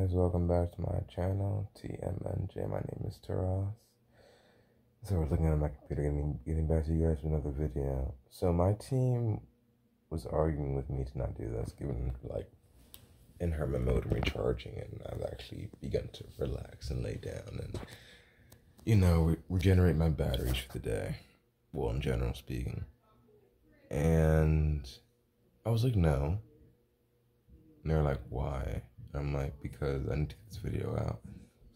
guys, welcome back to my channel, TMNJ. My name is Taras. So we're looking at my computer, getting back to you guys for another video. So my team was arguing with me to not do this, given like in hermit mode recharging, and I've actually begun to relax and lay down and, regenerate my batteries for the day. Well, in general speaking. And I was like, no. And they're like, why? I'm like, because I need to get this video out.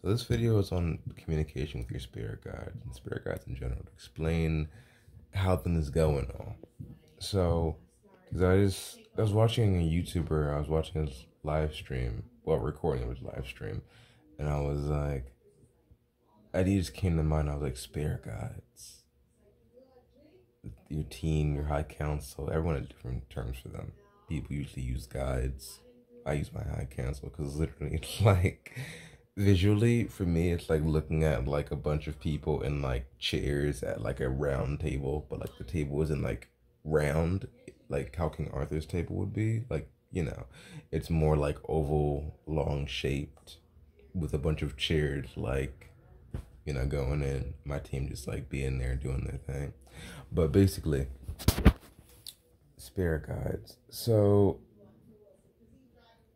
So this video is on communication with your spirit guides and spirit guides in general to explain how things is going on. So, because I was watching a YouTuber, I was watching his live stream, recording his live stream, and I was like, idea just came to mind. I was like, spirit guides, your team, your high council, everyone has different terms for them. People usually use guides. I use my high council because literally it's like, visually for me, it's like looking at like a bunch of people in like chairs at like a round table, but like the table isn't like round, like how King Arthur's table would be. Like, it's more like oval, long shaped with a bunch of chairs, like, going in. My team just like being there doing their thing. But basically, spirit guides. So,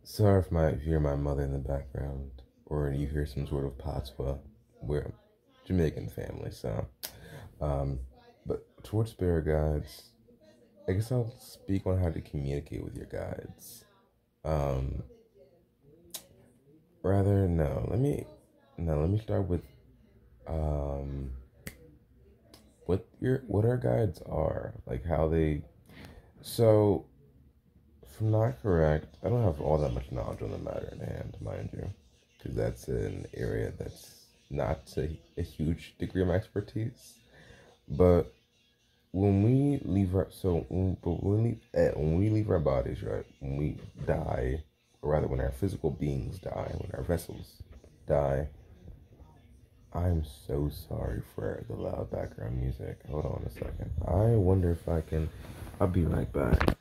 sorry if you hear my mother in the background, or you hear some sort of patois. We're Jamaican family, so. But towards spirit guides, I guess I'll speak on how to communicate with your guides. Let me start with what our guides are, like how they. So, if I'm not correct, I don't have all that much knowledge on the matter at hand, mind you, because that's an area that's not a huge degree of my expertise. But when we leave when we leave our bodies, right, when we die, or rather when our physical beings die, when our vessels die, I'm so sorry for the loud background music. Hold on a second. I wonder if I can. I'll be right back.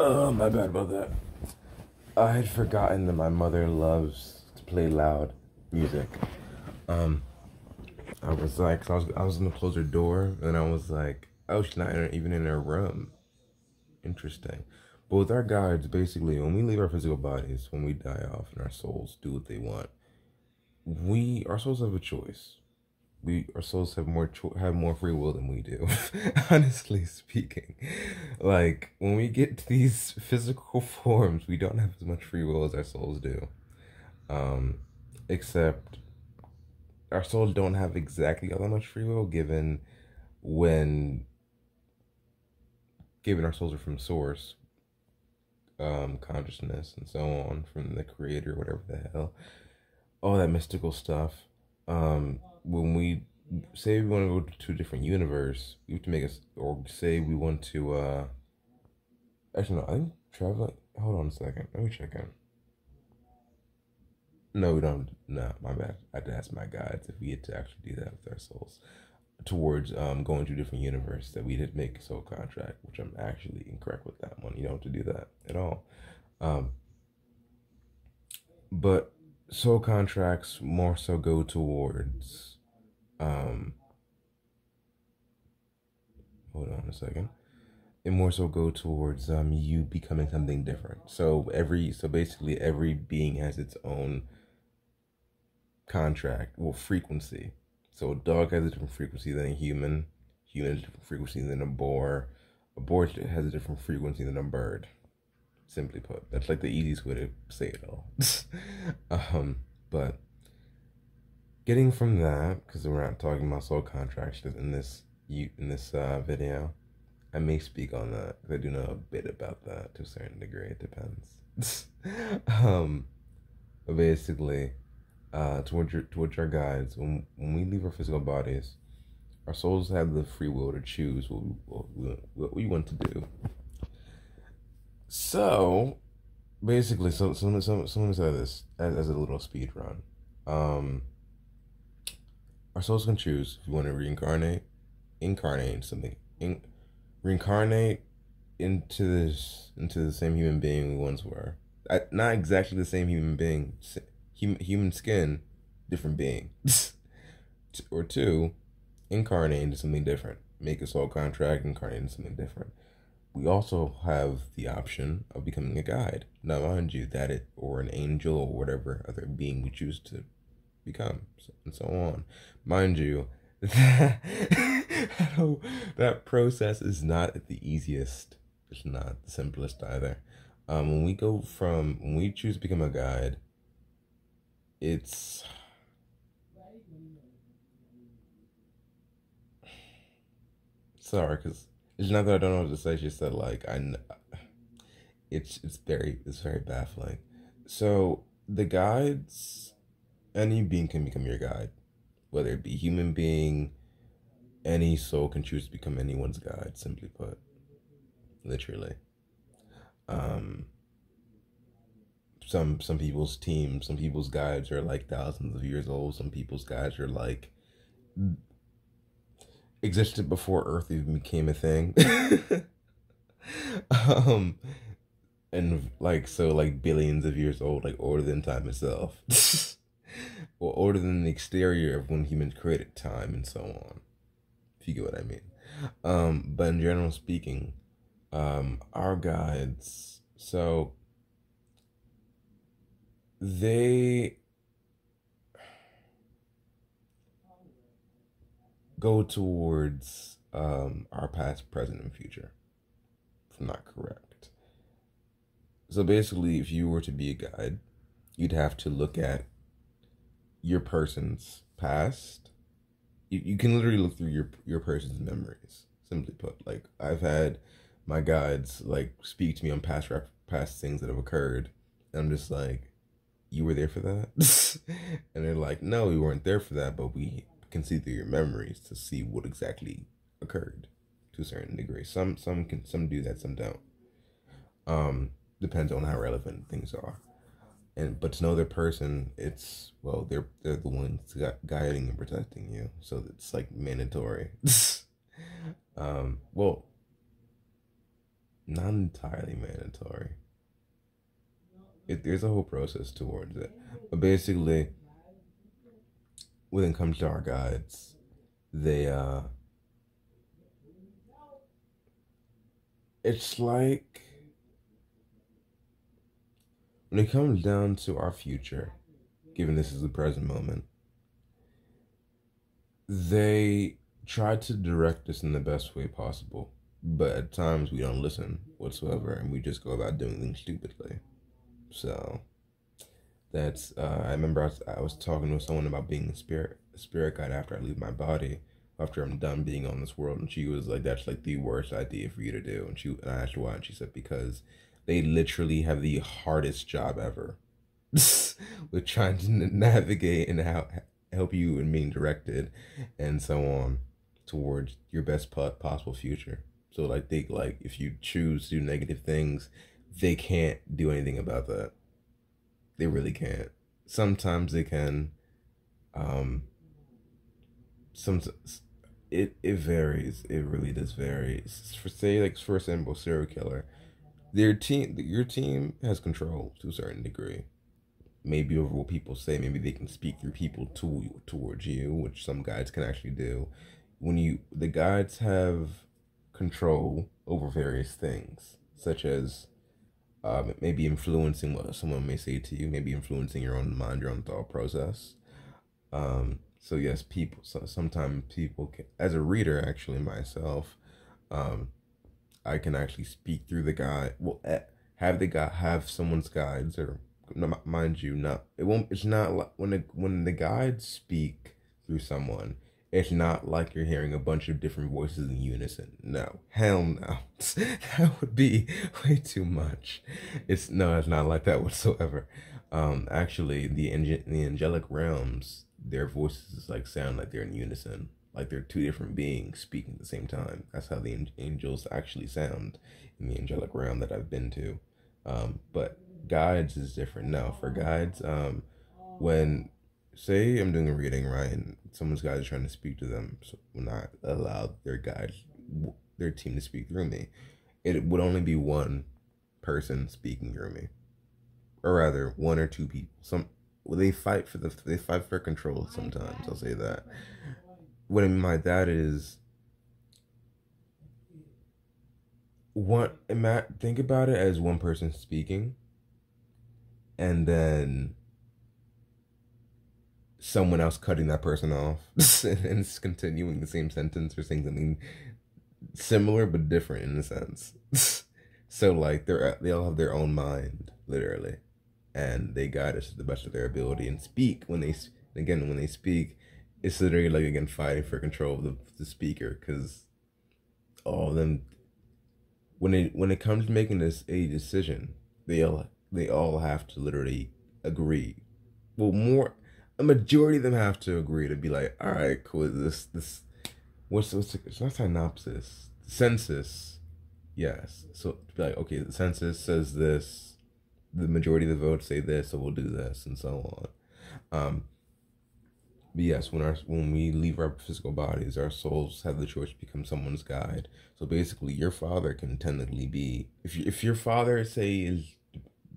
Oh, my bad about that. I had forgotten that my mother loves to play loud music. I was like, I was gonna close her door, and I was like, oh, she's not even in her room. Interesting. But with our guides, basically, when we leave our physical bodies, when we die off, and our souls do what they want, our souls have a choice. Our souls have more free will than we do. Honestly speaking, like when we get to these physical forms, we don't have as much free will as our souls do. Except our souls don't have exactly all that much free will, given our souls are from source, consciousness, and so on, from the creator, whatever the hell, all that mystical stuff. When we say we want to go to a different universe, we have to make us, or say we want to, actually, no, I think traveling, hold on a second, let me check in. No, we don't, no, my bad. I had to ask my guides if we get to actually do that with our souls towards going to a different universe, that we did make a soul contract, which I'm actually incorrect with that one. You don't have to do that at all. But soul contracts more so go towards hold on a second. It more so go towards you becoming something different. So basically every being has its own contract, frequency. So a dog has a different frequency than a human. Human has a different frequency than a boar. A boar has a different frequency than a bird. Simply put, that's like the easiest way to say it all. But getting from that, because we're not talking about soul contracts in this video, I may speak on that because I do know a bit about that to a certain degree. It depends. But basically, towards our guides, when we leave our physical bodies, our souls have the free will to choose what we want to do. So, basically, so someone said this as a little speed run. Um, our souls can choose if you want to incarnate into something, reincarnate into the same human being we once were. Not exactly the same human being, human skin, different being. Or two, incarnate into something different. Make a soul contract, incarnate into something different. We also have the option of becoming a guide. Now, mind you, or an angel or whatever other being we choose to become, and so on. Mind you, that, that process is not the easiest. It's not the simplest either. When we choose to become a guide, it's sorry because it's not that I don't know what to say. She said like it's very baffling. So the guides, any being can become your guide, whether it be human being, any soul can choose to become anyone's guide. Simply put, literally. Um, some people's teams, some people's guides are like thousands of years old. Some people's guides are like existed before Earth even became a thing. um, and like so like billions of years old, like older than time itself. Or older than the exterior of when humans created time and so on. If you get what I mean. But in general speaking, our guides, so they go towards our past, present, and future. If I'm not correct. So basically, if you were to be a guide, you'd have to look at your person's past. You can literally look through your person's memories. Simply put, like I've had my guides like speak to me on past things that have occurred, and I'm just like, you were there for that, and they're like, no, we weren't there for that, but we can see through your memories to see what exactly occurred to a certain degree. Some do that, some don't. Depends on how relevant things are. And but to know their person, it's well, they're the ones guiding and protecting you, so it's like mandatory. Well, not entirely mandatory. There's a whole process towards it, but basically, when it comes to our guides, they it's like when it comes down to our future, given this is the present moment, they try to direct us in the best way possible, but at times we don't listen whatsoever, and we just go about doing things stupidly. So I remember I was talking with someone about being a spirit guide after I leave my body, after I'm done being on this world, and she was like, "That's like the worst idea for you to do." And I asked why, and she said because they literally have the hardest job ever with trying to navigate and how help you in being directed and so on towards your best possible future. So like they like if you choose to do negative things, they can't do anything about that. They really can't. Sometimes they can. Um, some it varies. It really does vary. For say like for example, serial killer, your team has control to a certain degree. Maybe over what people say. Maybe they can speak through people towards you, which some guides can actually do. The guides have control over various things, such as maybe influencing what someone may say to you, maybe influencing your own mind, your own thought process. So yes, sometimes people can, as a reader, actually myself, um, I can actually speak through the guide. Well, have the guy have someone's guides, or no, mind you, not it won't. It's not like when the guides speak through someone. It's not like you're hearing a bunch of different voices in unison. No, hell no, that would be way too much. It's not like that whatsoever. Actually, the angelic realms, their voices like sound like they're in unison, like they're two different beings speaking at the same time. That's how the angels actually sound in the angelic realm that I've been to. But Guides is different. No, for guides, when say I'm doing a reading, right, and someone's guide is trying to speak to them, so when I allow their guide, their team to speak through me, it would only be one person speaking through me, or rather, one or two people. They fight for control sometimes. I'll say that. What I mean by that is think about it as one person speaking, and then someone else cutting that person off and it's continuing the same sentence or saying something similar but different in a sense. So like they all have their own mind, literally, and they guide us to the best of their ability and speak when they speak, it's literally like again fighting for control of the speaker, because all of them, when it comes to making a decision, they all have to literally agree. Well, a majority of them have to agree to be like, all right, cool. This it's not synopsis, census, yes. So to be like, okay, the census says this, the majority of the votes say this, so we'll do this, and so on. But yes, when we leave our physical bodies, our souls have the choice to become someone's guide. So basically, your father can technically be, if your father, say, is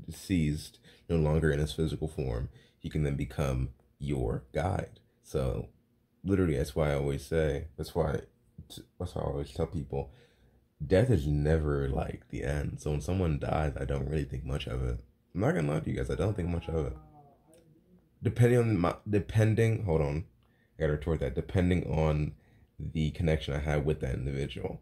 deceased, no longer in his physical form, he can then become your guide. So literally, that's why I always tell people, death is never like the end. So when someone dies, I don't really think much of it. I'm not gonna lie to you guys, I don't think much of it. Hold on, I gotta retort that. Depending on the connection I have with that individual,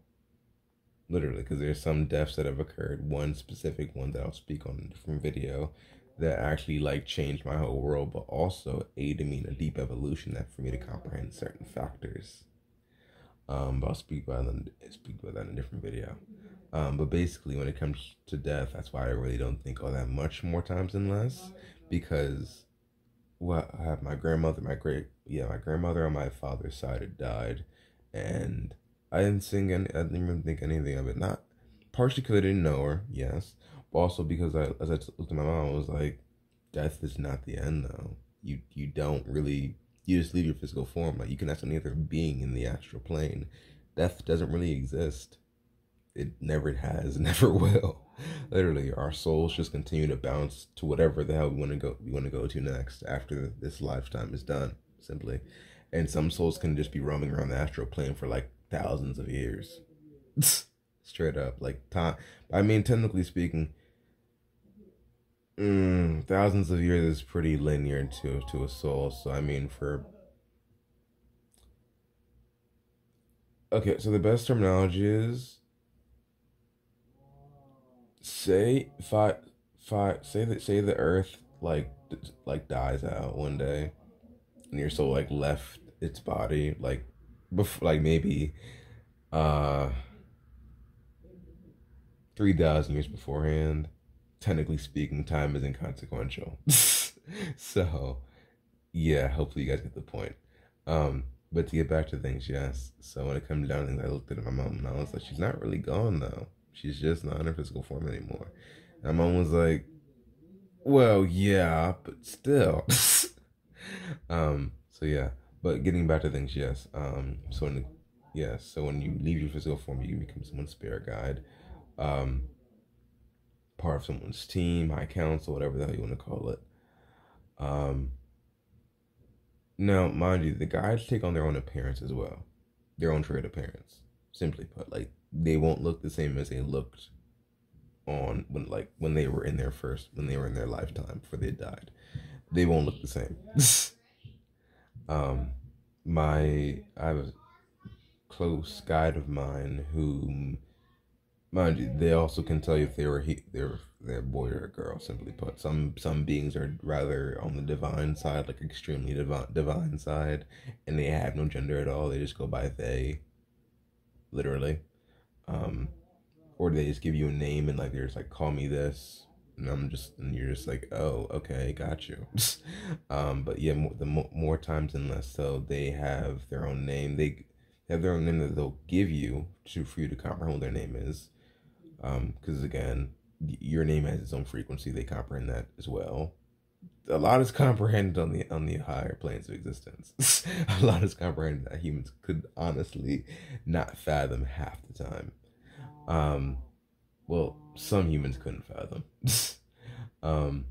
literally, because there's some deaths that have occurred. One specific one that I'll speak on in a different video that actually like changed my whole world, but also aided me in a deep evolution that for me to comprehend certain factors. But I'll speak about that in a different video. But basically, when it comes to death, that's why I really don't think all that much more times than less, because I have my grandmother, my grandmother on my father's side had died, and I didn't even think anything of it. Not partially because I didn't know her, yes, but also because as I looked at my mom, I was like, death is not the end, though. You don't really, you just leave your physical form. Like, you can ask any other being in the astral plane. Death doesn't really exist. It never has, never will. Literally, our souls just continue to bounce to whatever the hell we want to go to next after this lifetime is done, simply. And some souls can just be roaming around the astral plane for like thousands of years. Straight up, like time. I mean, technically speaking, thousands of years is pretty linear to a soul. So I mean, so the best terminology is, say the earth dies out one day, and your soul like left its body like before, like maybe 3,000 years beforehand. Technically speaking, time is inconsequential. So yeah, hopefully you guys get the point. But to get back to things, yes. So when it comes down to things, I looked at my mom and I was like, she's not really gone though. She's just not in her physical form anymore. And my mom was like, well, yeah, but still. So yeah. But getting back to things, yes. So when you leave your physical form, you can become someone's spirit guide. Part of someone's team, high council, whatever the hell you want to call it. Now, mind you, the guides take on their own appearance as well, their own trait appearance. Simply put, like, they won't look the same as they looked when they were in their lifetime before they died. They won't look the same. I have a close guide of mine who, mind you, they also can tell you if they're a boy or a girl. Simply put, some beings are rather on the divine side, like extremely divine side, and they have no gender at all. They just go by they, literally, or they just give you a name and like they're just like, call me this, and you're just like, oh, okay, got you. But yeah, more times than less, so they have their own name. They have their own name that they'll give you for you to comprehend what their name is. Because again, your name has its own frequency. They comprehend that as well. A lot is comprehended on the higher planes of existence. A lot is comprehended that humans could honestly not fathom half the time. Um, well, some humans couldn't fathom. um,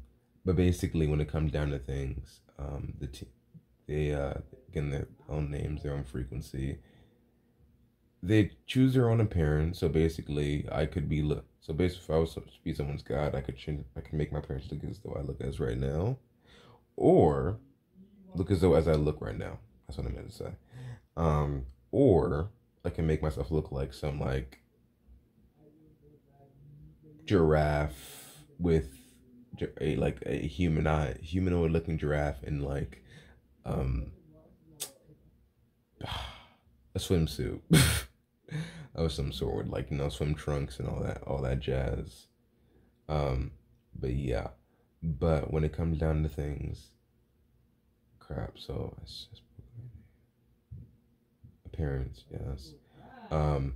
but basically, when it comes down to things, they again their own names, their own frequency. They choose their own appearance. So basically, I could be so basically, if I was to be someone's god, I could change. I could make my appearance look as though I look as right now, or look as though as I look right now. That's what I meant to say. Or I can make myself look like some like giraffe with a humanoid looking giraffe in like um a swimsuit of some sort, like swim trunks and all that jazz. Um, but yeah, but when it comes down to things, crap. So it's just appearance, yes. Um,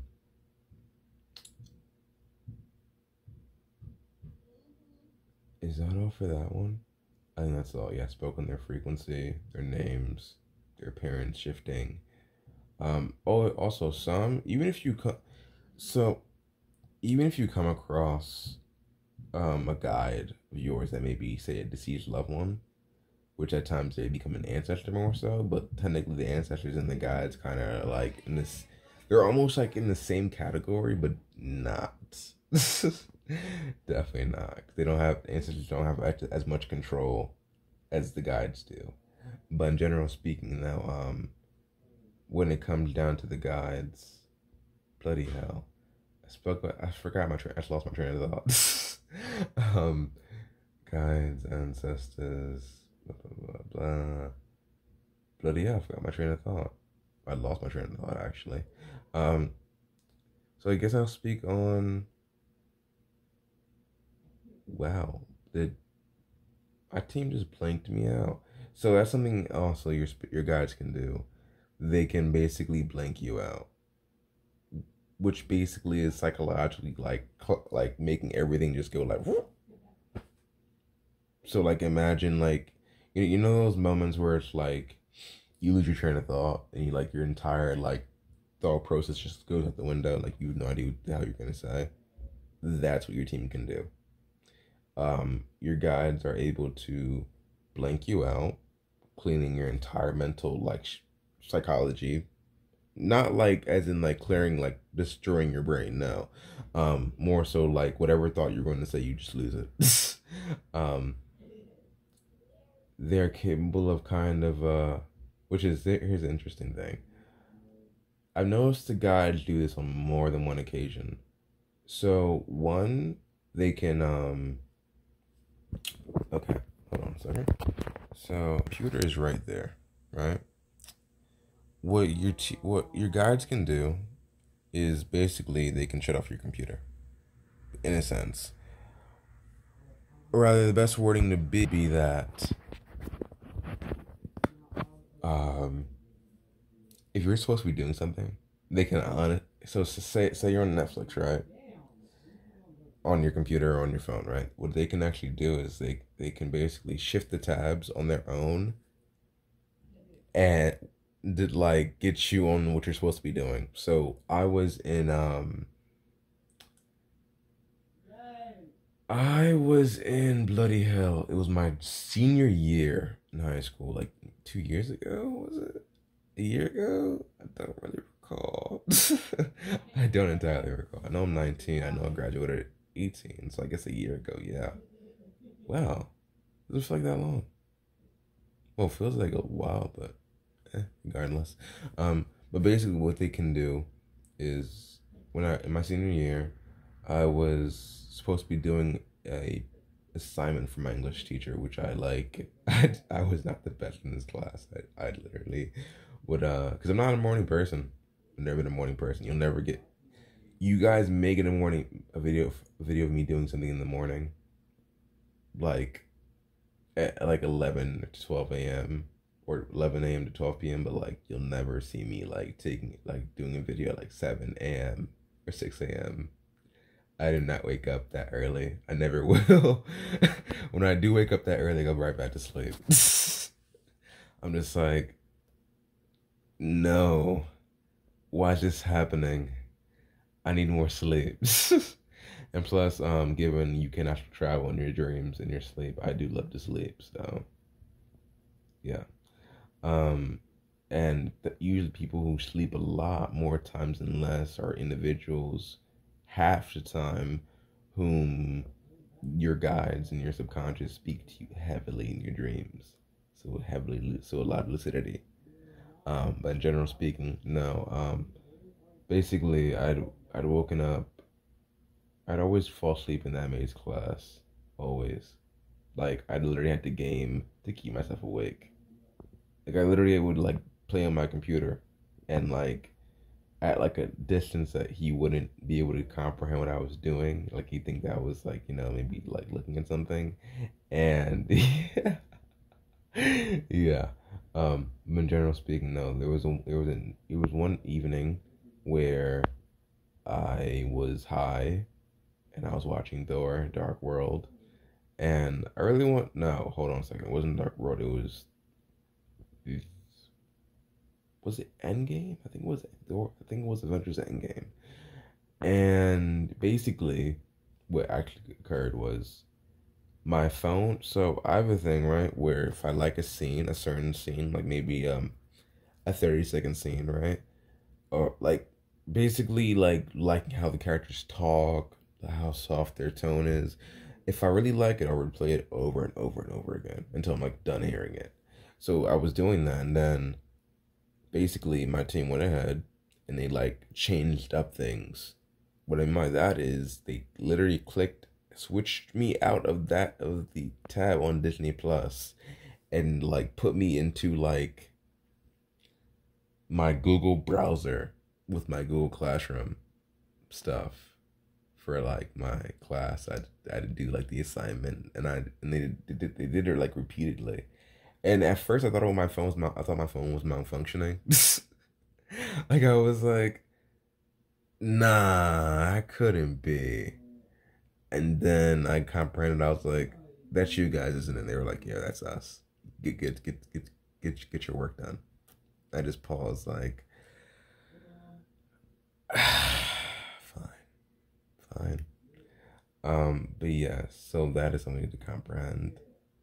is that all for that one? I think that's all. Yeah, spoken their frequency, their names, their appearance shifting. Oh, also some even if you come, so even if you come across a guide of yours that maybe say a deceased loved one, which at times they become an ancestor more so, but technically the ancestors and the guides kind of like in this, they're almost like in the same category, but not. Definitely not. They don't have ancestors don't have as much control as the guides do. But in general speaking, now, when it comes down to the guides, bloody hell, I forgot my train. I just lost my train of thought. um, guides, ancestors, blah blah blah blah. Bloody hell, I forgot my train of thought. I lost my train of thought actually. Um, so I guess I'll speak on. Wow, did my team just blanked me out? So that's something also your guides can do. They can basically blank you out, which basically is psychologically like making everything just go like whoop. So like imagine like you know those moments where it's like you lose your train of thought and you like your entire like thought process just goes out the window, like you have no idea how you're gonna say. That's what your team can do. Your guides are able to blank you out, cleaning your entire mental like psychology, not like as in like clearing, like destroying your brain, no. More so like whatever thought you're going to say, you just lose it. um they're capable of kind of which is, here's the interesting thing, I've noticed the guides do this on more than one occasion. So one, they can okay, hold on a second. So computer is right there, right? What your guides can do is basically they can shut off your computer, in a sense. Or rather, the best wording to be that um, if you're supposed to be doing something, they can on it. So say you're on Netflix, right? On your computer or on your phone, right? What they can actually do is they can basically shift the tabs on their own and did like get you on what you're supposed to be doing. So I was in bloody hell. It was my senior year in high school, like 2 years ago, was it? A year ago? I don't really recall. I don't entirely recall. I know I'm 19. I know I graduated at 18, so I guess a year ago, yeah. Wow. It was like that long. Well, it feels like a while, but regardless. But basically what they can do is when in my senior year, I was supposed to be doing a assignment for my English teacher, which I like. I was not the best in this class. I literally would because I'm not a morning person. I've never been a morning person. You'll never get. You guys may get a video of me doing something in the morning, like at like 11 to 12 a.m. or 11 a.m. to 12 p.m. But like you'll never see me like doing a video at like 7 a.m. or 6 a.m. I did not wake up that early. I never will. When I do wake up that early, I go right back to sleep. I'm just like, no, why is this happening? I need more sleep. And plus, given you can actually travel in your dreams in your sleep, I do love to sleep. So yeah. Um, and usually people who sleep a lot more times than less are individuals half the time whom your guides and your subconscious speak to you heavily in your dreams. So heavily, so a lot of lucidity. But in general speaking, no. Basically, I'd woken up. I'd always fall asleep in that maze class, always. Like I literally had to game to keep myself awake. Like I literally would like play on my computer, and like at like a distance that he wouldn't be able to comprehend what I was doing. Like he'd think that I was like maybe like looking at something, and yeah. In general speaking, no, it was one evening where I was high and I was watching Thor: Dark World, and I really want no, hold on a second, it wasn't Dark World, was it Endgame? I think it was Thor. I think it was Avengers Endgame. And basically, what actually occurred was my phone. So I have a thing, right, where if I like a scene, a certain scene, like maybe a 30-second scene, right, or like basically like how the characters talk, how soft their tone is. If I really like it, I would play it over and over and over again until I'm like done hearing it. So I was doing that, and then basically my team went ahead and they like changed up things. What I mean by that is they literally switched me out of the tab on Disney Plus and like put me into like my Google browser with my Google Classroom stuff for like my class. I had to do like the assignment, and they did it like repeatedly. And at first, I thought my phone was malfunctioning. Like I was like, nah, I couldn't be. And then I comprehended. I was like, that's you guys, isn't it? And they were like, yeah, that's us. Get your work done. I just paused, like, fine, fine. But yeah, so that is something to comprehend.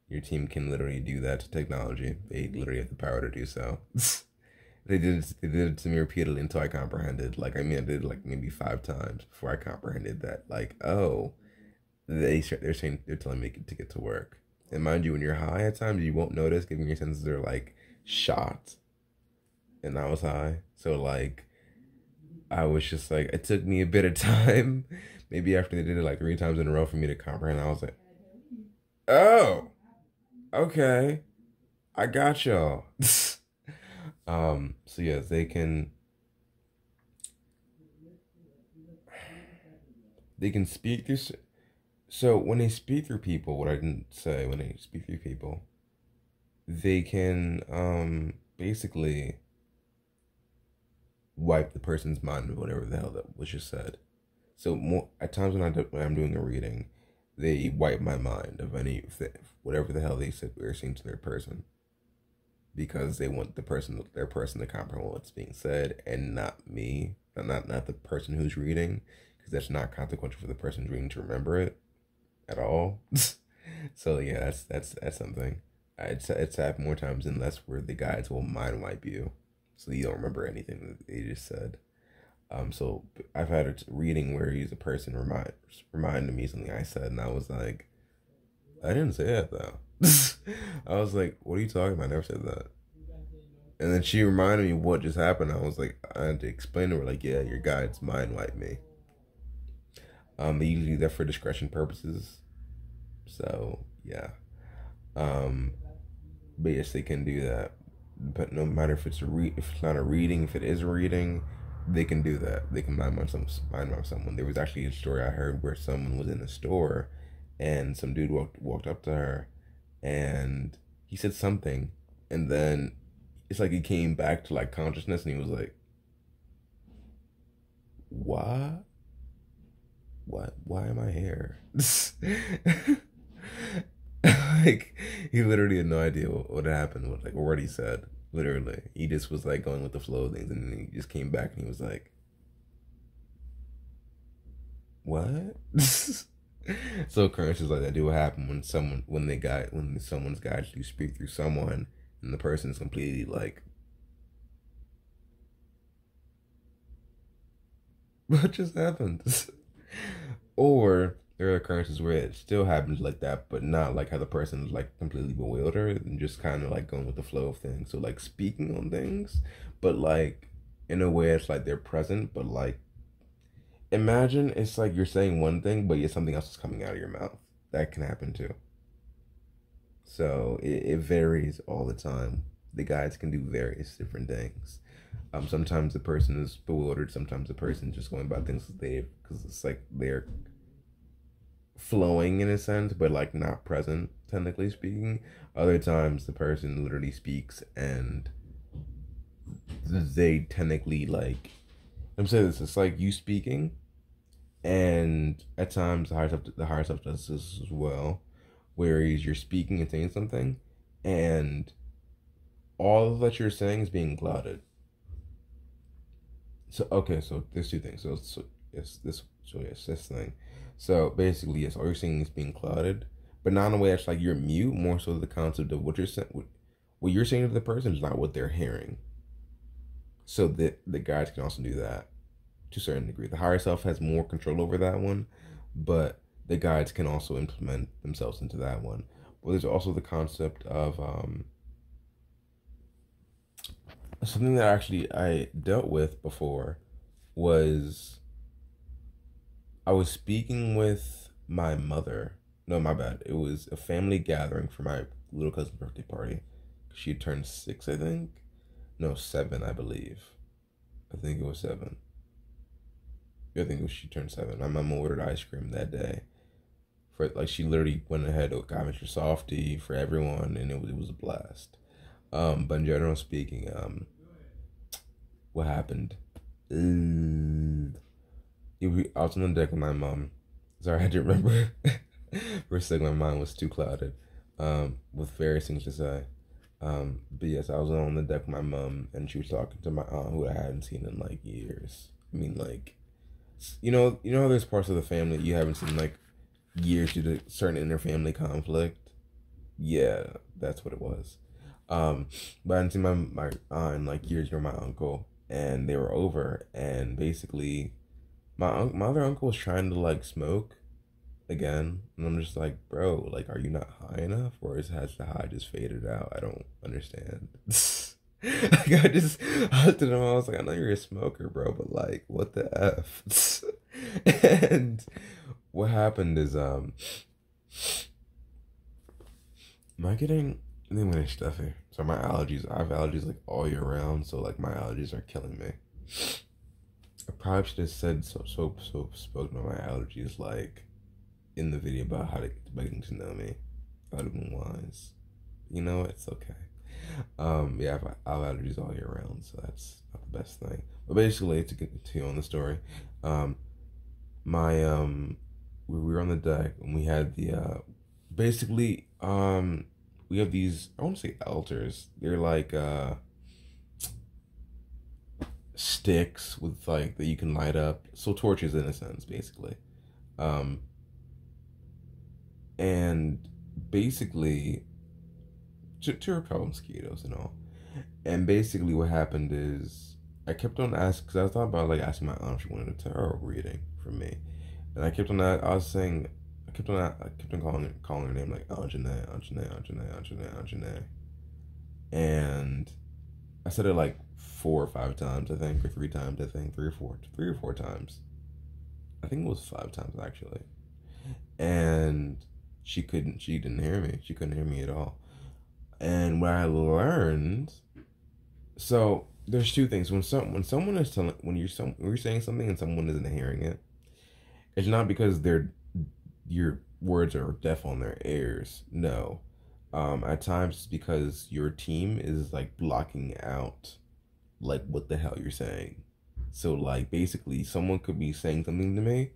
Your team can literally do that to technology. They literally have the power to do so. They did it to me repeatedly until I comprehended. Like I mean, I did it like maybe 5 times before I comprehended that. Like, oh, they're telling me to get to work. And mind you, when you're high at times, you won't notice, given your senses are like shot. And I was high, so like I was just like, it took me a bit of time. Maybe after they did it like 3 times in a row for me to comprehend, I was like, oh, okay, I got y'all. So yes, they can speak through. So when they speak through people, what I didn't say, when they speak through people, they can basically wipe the person's mind of whatever the hell that was just said. So more at times when I'm doing a reading, they wipe my mind of whatever the hell they said or saying to their person, because they want their person to comprehend what's being said, and not me, not the person who's reading, because that's not consequential for the person reading to remember it at all. So yeah, that's something. It's happened more times than less where the guides will mind wipe you, so you don't remember anything that they just said. So I've had a reading where he's a person reminded me something I said, and I was like, I didn't say that though. I was like, what are you talking about? I never said that. And then she reminded me what just happened. I was like, I had to explain to her, like, yeah, your guides mind wipe me. They usually do that for discretion purposes. So yeah. Um, but yes, they can do that. But no matter if it's not a reading, if it is a reading, they can do that. They can mind wipe someone. There was actually a story I heard where someone was in a store, and some dude walked up to her, and he said something, and then it's like he came back to like consciousness, and he was like, "What?" what? Why am I here? Like, he literally had no idea what happened, what he said. Literally, he just was like going with the flow of things, and then he just came back and he was like, "What?" So occurrences like that do happen when someone's guided to speak through someone, and the person's completely like, "What just happened?" Or there are occurrences where it still happens like that, but not like how the person is like completely bewildered and just kind of like going with the flow of things. So like speaking on things, but like in a way it's like they're present, but like imagine it's like you're saying one thing, but yet something else is coming out of your mouth. That can happen too. So it varies all the time. The guides can do various different things. Sometimes the person is bewildered. Sometimes the person is just going about things because it's like they're flowing in a sense, but like not present, technically speaking. Other times the person literally speaks and they technically like, I'm saying this, it's like you speaking, and at times the higher self does this as well, whereas you're speaking and saying something, and all that you're saying is being clouded. So okay, so there's two things. This thing. So basically, yes, all you're saying is being clouded, but not in a way that's like you're mute. More so the concept of what you're saying, what you're saying to the person is not what they're hearing. So the guides can also do that to a certain degree. The higher self has more control over that one, but the guides can also implement themselves into that one. But there's also the concept of something that actually I dealt with before was I was speaking with my mother. No, my bad. It was a family gathering for my little cousin's birthday party. She had turned 6, I think. No, 7, I believe. I think it was 7. I think it was she turned 7. My mom ordered ice cream that day. For like, she literally went ahead and got Mr. Softy for everyone, and it was a blast. But in general speaking, what happened? I was on the deck with my mom. Sorry, I had to remember. For a second, my mind was too clouded, with various things to say. But yes, I was on the deck with my mom, and she was talking to my aunt who I hadn't seen in like years. I mean, like, how there's parts of the family you haven't seen like years due to certain interfamily conflict. Yeah, that's what it was. But I hadn't seen my aunt in like years, nor my uncle, and they were over, and basically my other uncle was trying to like smoke again, and I'm just like, bro, like, are you not high enough, or has the high just faded out? I don't understand. Like, I looked at him, I was like, I know you're a smoker, bro, but like, what the f? And what happened is, am I getting? Let me finish stuff here. So my allergies, I have allergies like all year round, so like my allergies are killing me. I probably should have said spoken about my allergies like in the video about how to get getting to know me. I would have been wise. You know, it's okay. Yeah, I have allergies all year round, so that's not the best thing. But basically, to continue on the story, um, my we were on the deck and we had the basically we have these, I want to say altars. They're like sticks with like that you can light up, so torches in a sense, basically. Um, and basically to repel mosquitoes and all. And basically, what happened is I kept on asking because I thought about like asking my aunt if she wanted a tarot reading from me, and I kept on that. I was saying, I kept on calling her name like Anjanae, Anjanae, Anjanae, Anjanae, Anjanae, and I said it like 4 or 5 times, I think, or 3 times, I think, 3 or 4 times. I think it was 5 times actually, and she didn't hear me. She couldn't hear me at all. And what I learned, so there's two things. When someone is telling when you're saying something and someone isn't hearing it, it's not because your words are deaf on their ears. No. At times it's because your team is like blocking out like what the hell you're saying. So like basically someone could be saying something to me,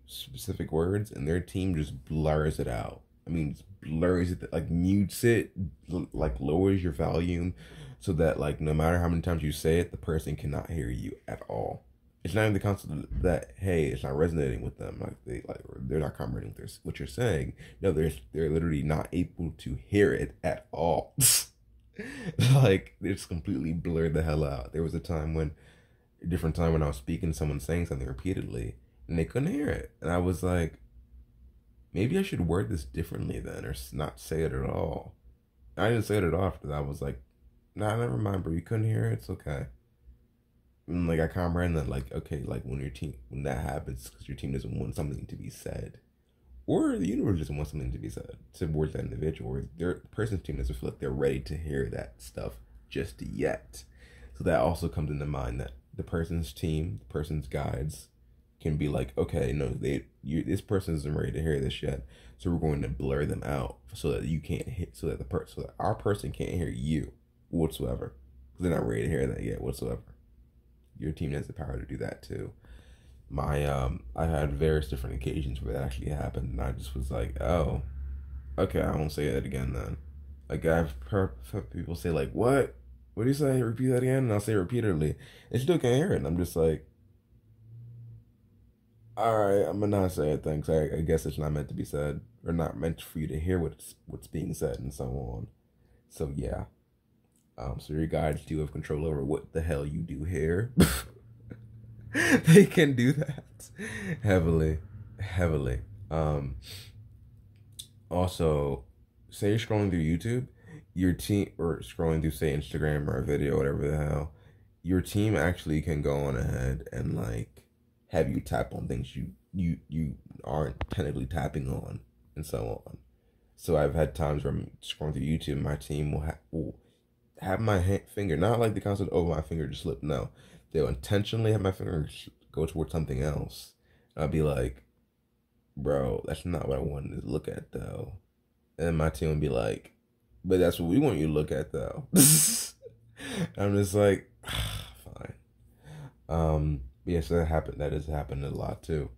specific words, and their team just blurs it out. I mean, blurs it, like mutes it, like lowers your volume, so that like no matter how many times you say it, the person cannot hear you at all. It's not even the concept that hey, it's not resonating with them. They're not comprehending what you're saying. No, they're literally not able to hear it at all. Like it's completely blurred the hell out. There was a different time when I was speaking, someone saying something repeatedly, and they couldn't hear it, and I was like, maybe I should word this differently then, or not say it at all. I didn't say it at all after that. I was like, nah, never mind, bro. You couldn't hear it. It's okay. And like I comprehend that, like, okay, like when that happens, because your team doesn't want something to be said, or the universe doesn't want something to be said towards that individual, or their person's team doesn't feel like they're ready to hear that stuff just yet. So that also comes into mind that the person's team, the person's guides, can be like, okay, no, this person isn't ready to hear this yet, so we're going to blur them out so that you can't hit, so that our person can't hear you whatsoever. They're not ready to hear that yet whatsoever. Your team has the power to do that too. I had various different occasions where that actually happened, and I just was like, oh, okay, I won't say that again then. Like I've heard people say like, what do you say? Repeat that again, and I'll say it repeatedly. They still can't hear it, and I'm just like, all right, I'm gonna not say it then, 'cause I guess it's not meant to be said, or not meant for you to hear what's being said, and so on. So yeah. So your guides do have control over what the hell you do here. They can do that heavily, heavily. Also, say you're scrolling through YouTube, your team, or scrolling through say Instagram or a video, whatever the hell, your team actually can go on ahead and like have you tap on things you aren't technically tapping on, and so on. So I've had times where I'm scrolling through YouTube, and my team will have my finger, not like the concept, oh, my finger just slipped. No, they'll intentionally have my finger go towards something else. And I'll be like, bro, that's not what I wanted to look at though. And my team will be like, but that's what we want you to look at though. I'm just like, fine. Yeah, so that happened. That has happened a lot too.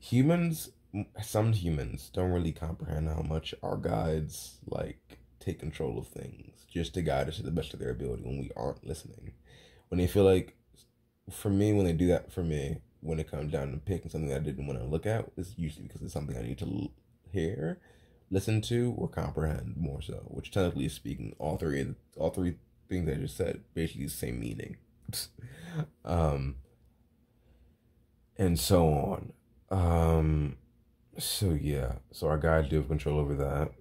Humans, some humans don't really comprehend how much our guides like take control of things just to guide us to the best of their ability when we aren't listening. When they feel like, for me, when they do that for me, when it comes down to picking something that I didn't want to look at, it's usually because it's something I need to hear, listen to, or comprehend more so. Which technically speaking, all three things I just said basically the same meaning. And so on. So yeah, so our guides do have control over that.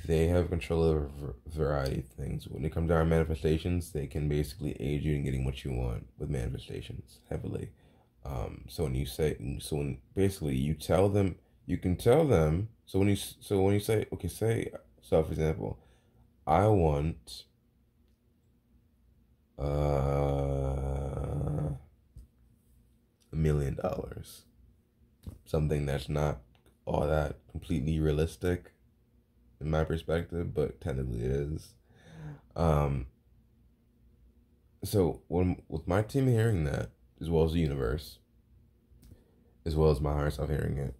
They have control over a variety of things. When it comes down to manifestations, they can basically aid you in getting what you want with manifestations heavily. So when basically you tell them, you can tell them. So when you say, okay, say, so for example, I want $1 million, something that's not all that completely realistic in my perspective, but technically it is. So when with my team hearing that, as well as the universe, as well as my higher self hearing it,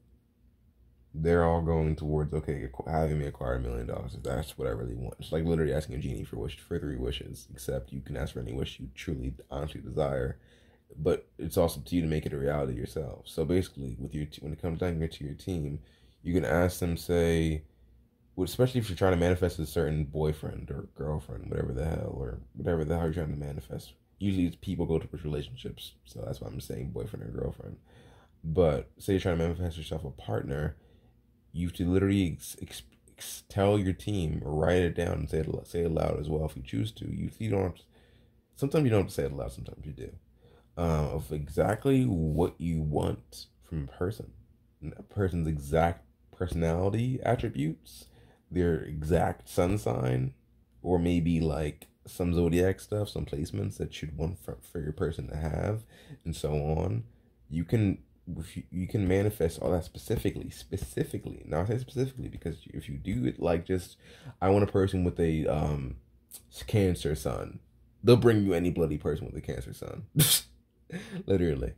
they're all going towards, okay, having me acquire $1 million. If that's what I really want. It's like literally asking a genie for 3 wishes, except you can ask for any wish you truly, honestly desire. But it's also up to you to make it a reality yourself. So basically, with when it comes down to your team, you can ask them, say, especially if you're trying to manifest a certain boyfriend or girlfriend, whatever the hell you're trying to manifest. Usually it's people go towards relationships, so that's why I'm saying boyfriend or girlfriend. But say you're trying to manifest yourself a partner, you have to literally tell your team, or write it down and say it loud as well if you choose to. Sometimes you don't have to say it loud, sometimes you do. Of exactly what you want from a person's exact personality attributes, their exact sun sign, or maybe like some zodiac stuff, some placements that you'd want for your person to have, and so on. You can manifest all that specifically. Now I say specifically because if you do it like just, I want a person with a Cancer sun, they'll bring you any bloody person with a Cancer sun. Literally.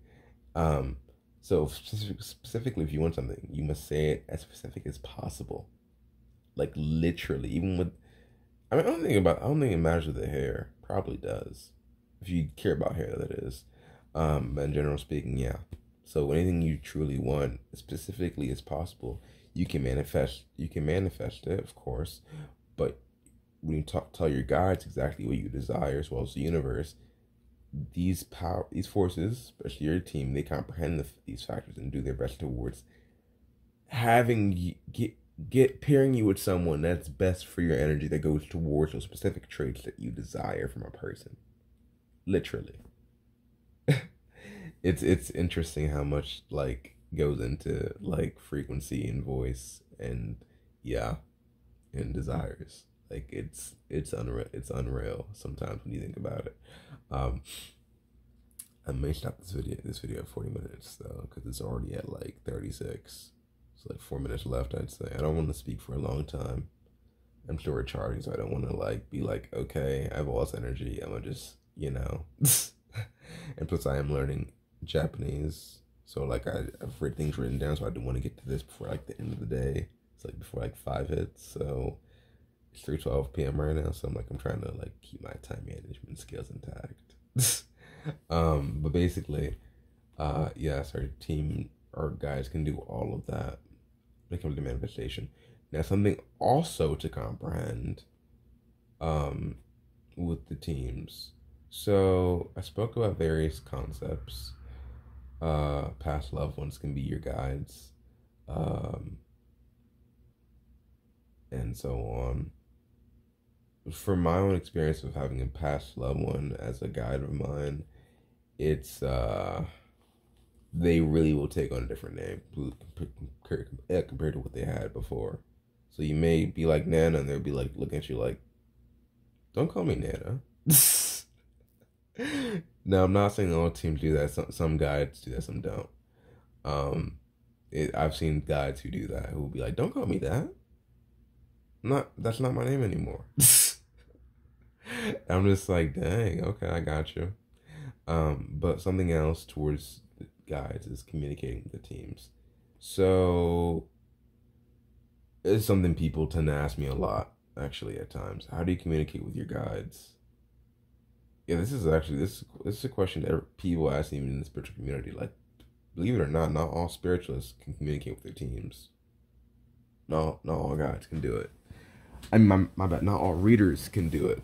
Um, so specifically, if you want something, you must say it as specific as possible. Like literally, even with. I mean, I don't think it matters with the hair. Probably does, if you care about hair. That is. But in general speaking, yeah. So anything you truly want, as specifically as possible, you can manifest. You can manifest it, of course. But when you tell your guides exactly what you desire, as well as the universe, these forces, especially your team, they comprehend these factors and do their best towards having get pairing you with someone that's best for your energy, that goes towards those specific traits that you desire from a person. Literally. It's interesting how much like goes into like frequency and voice and yeah, and desires. Like it's unreal. It's unreal sometimes when you think about it. Um, I may stop this video at 40 minutes though, because it's already at like 36. It's like 4 minutes left, I'd say. I don't want to speak for a long time. I'm still recharging, so I don't want to like be like, okay, I have all this energy. I'm gonna just, and plus I am learning Japanese, so like I've read things written down, so I do want to get to this before like the end of the day. It's like before like 5 hits, so it's 3:12 p.m. right now, so I'm trying to like keep my time management skills intact. But basically, yes, our team, our guys can do all of that when it comes to manifestation. Now, something also to comprehend, with the teams. So I spoke about various concepts. Past loved ones can be your guides, um, and so on. From my own experience of having a past loved one as a guide of mine, it's they really will take on a different name compared to what they had before. So you may be like Nana, and they'll be like looking at you like, "Don't call me Nana." Now I'm not saying all teams do that. Some guides do that, some don't. I've seen guides who do that, who will be like, "Don't call me that. That's not my name anymore." I'm just like, dang, okay, I got you. But something else towards the guides is communicating with the teams. So it's something people tend to ask me a lot, actually, at times. How do you communicate with your guides? Yeah, this is a question that people ask even in the spiritual community. Like, believe it or not all spiritualists can communicate with their teams. No, not all guides can do it. I mean, my bad. Not all readers can do it.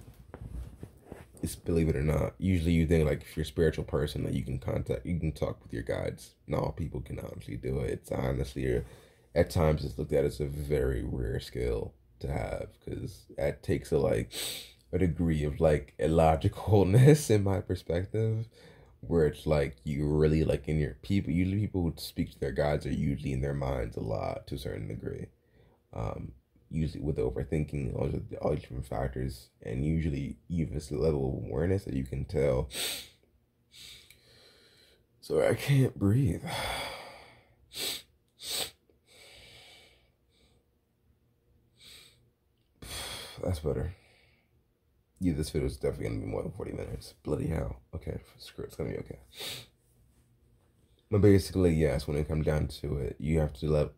It's, believe it or not. Usually, you think like if you're a spiritual person that you can talk with your guides. Not all people can honestly do it. It's honestly, at times, it's looked at as a very rare skill to have, because that takes a degree of like illogicalness in my perspective, where it's like you really like in your people. Usually, people who speak to their guides are usually in their minds a lot to a certain degree. Um, Usually with overthinking all these different factors, and usually you have this level of awareness that you can tell. Sorry, I can't breathe. That's better. Yeah, this video is definitely gonna be more than 40 minutes. Bloody hell. Okay, screw it, it's gonna be okay. But basically, yes, when it comes down to it, you have to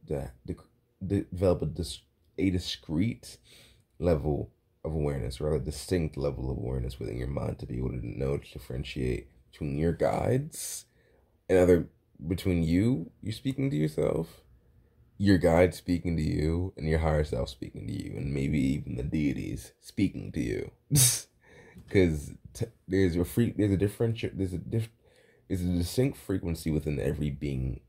develop a discrete level of awareness, or a distinct level of awareness within your mind, to be able to know to differentiate between your guides and between you speaking to yourself, your guide speaking to you, and your higher self speaking to you, and maybe even the deities speaking to you. Because there's a distinct frequency within every being,